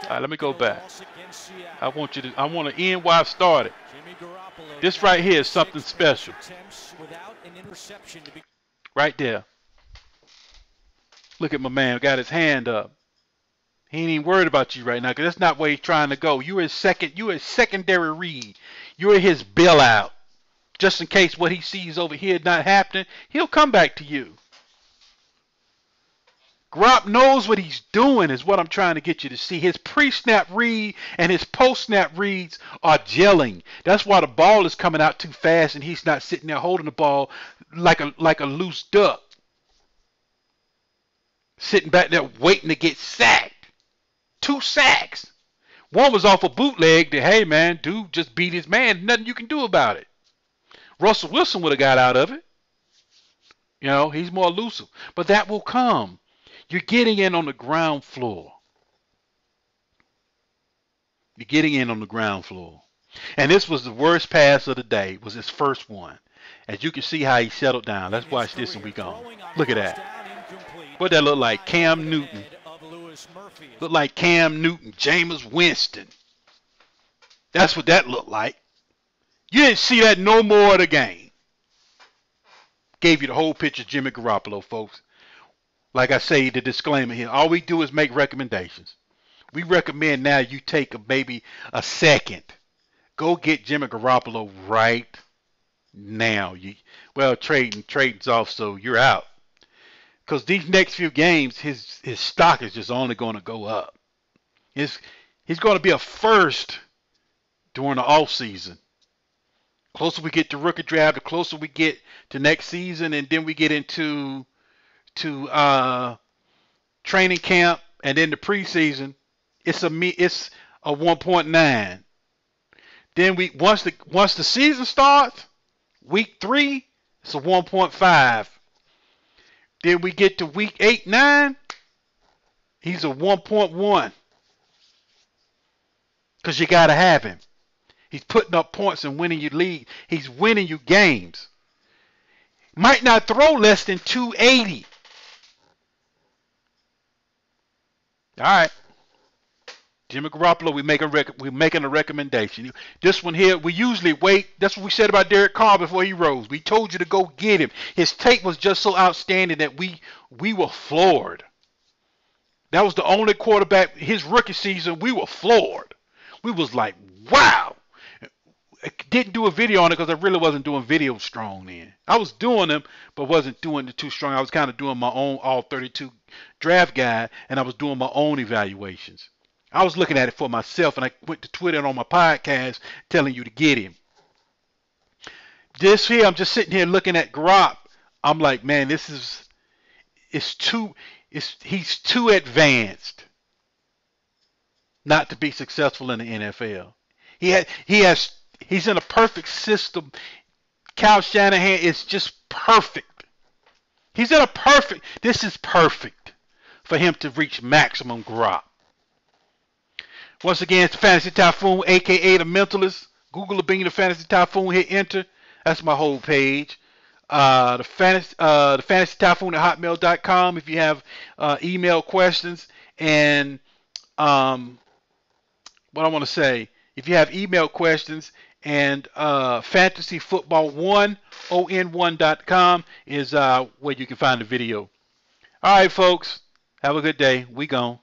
right, let me go back. I want to end where I started. This right here is something special. Right there. Look at my man, got his hand up. He ain't even worried about you right now, because that's not where he's trying to go. You're his secondary read. You're his bailout. Just in case what he sees over here not happening, he'll come back to you. Garoppolo knows what he's doing, is what I'm trying to get you to see. His pre-snap read and his post-snap reads are gelling. That's why the ball is coming out too fast and he's not sitting there holding the ball like a loose duck. Sitting back there waiting to get sacked. 2 sacks. One was off a bootleg that, hey man, dude just beat his man. Nothing you can do about it. Russell Wilson would have got out of it. He's more elusive. But that will come. You're getting in on the ground floor. You're getting in on the ground floor. And this was the worst pass of the day. It was his first one. As you can see how he settled down. Let's watch this and we go. Look at that. What that look like? Cam Newton. Look like Cam Newton, Jameis Winston. That's what that looked like. You didn't see that no more of the game. Gave you the whole picture of Jimmy Garoppolo, folks. Like I say, the disclaimer here, all we do is make recommendations. We recommend now you take maybe a second. Go get Jimmy Garoppolo right now. Trading's off, so you're out. Because these next few games, his stock is just only going to go up. He's going to be a first during the off season. Closer we get to rookie draft, the closer we get to next season, and then we get into training camp, and then the preseason. It's a 1.9. Then once the season starts, week 3, it's a 1.5. Then we get to week 8, 9, he's a 1.1. Because you got to have him. He's putting up points and winning your league. He's winning you games. Might not throw less than 280. All right. Jimmy Garoppolo, we're making a recommendation. This one here, we usually wait. That's what we said about Derek Carr before he rose. We told you to go get him. His tape was just so outstanding that we were floored. That was the only quarterback, his rookie season, we were floored. We was like, wow. I didn't do a video on it because I really wasn't doing videos strong then. I was doing them, but wasn't doing it too strong. I was kind of doing my own all 32 draft guide, and I was doing my own evaluations. I was looking at it for myself, and I went to Twitter and on my podcast telling you to get him. This here, I'm just sitting here looking at Garoppolo. I'm like, man, he's too advanced not to be successful in the NFL. He's in a perfect system. Kyle Shanahan is just perfect. This is perfect for him to reach maximum Garoppolo. Once again, it's the Fantasy Typhoon, a.k.a. The Mentalist. Google being the Fantasy Typhoon, hit enter. That's my whole page. The Fantasy Typhoon at hotmail.com if you have email questions. And what I want to say, if you have email questions, and fantasyfootball1, on1.com is where you can find the video. All right, folks. Have a good day. We gone.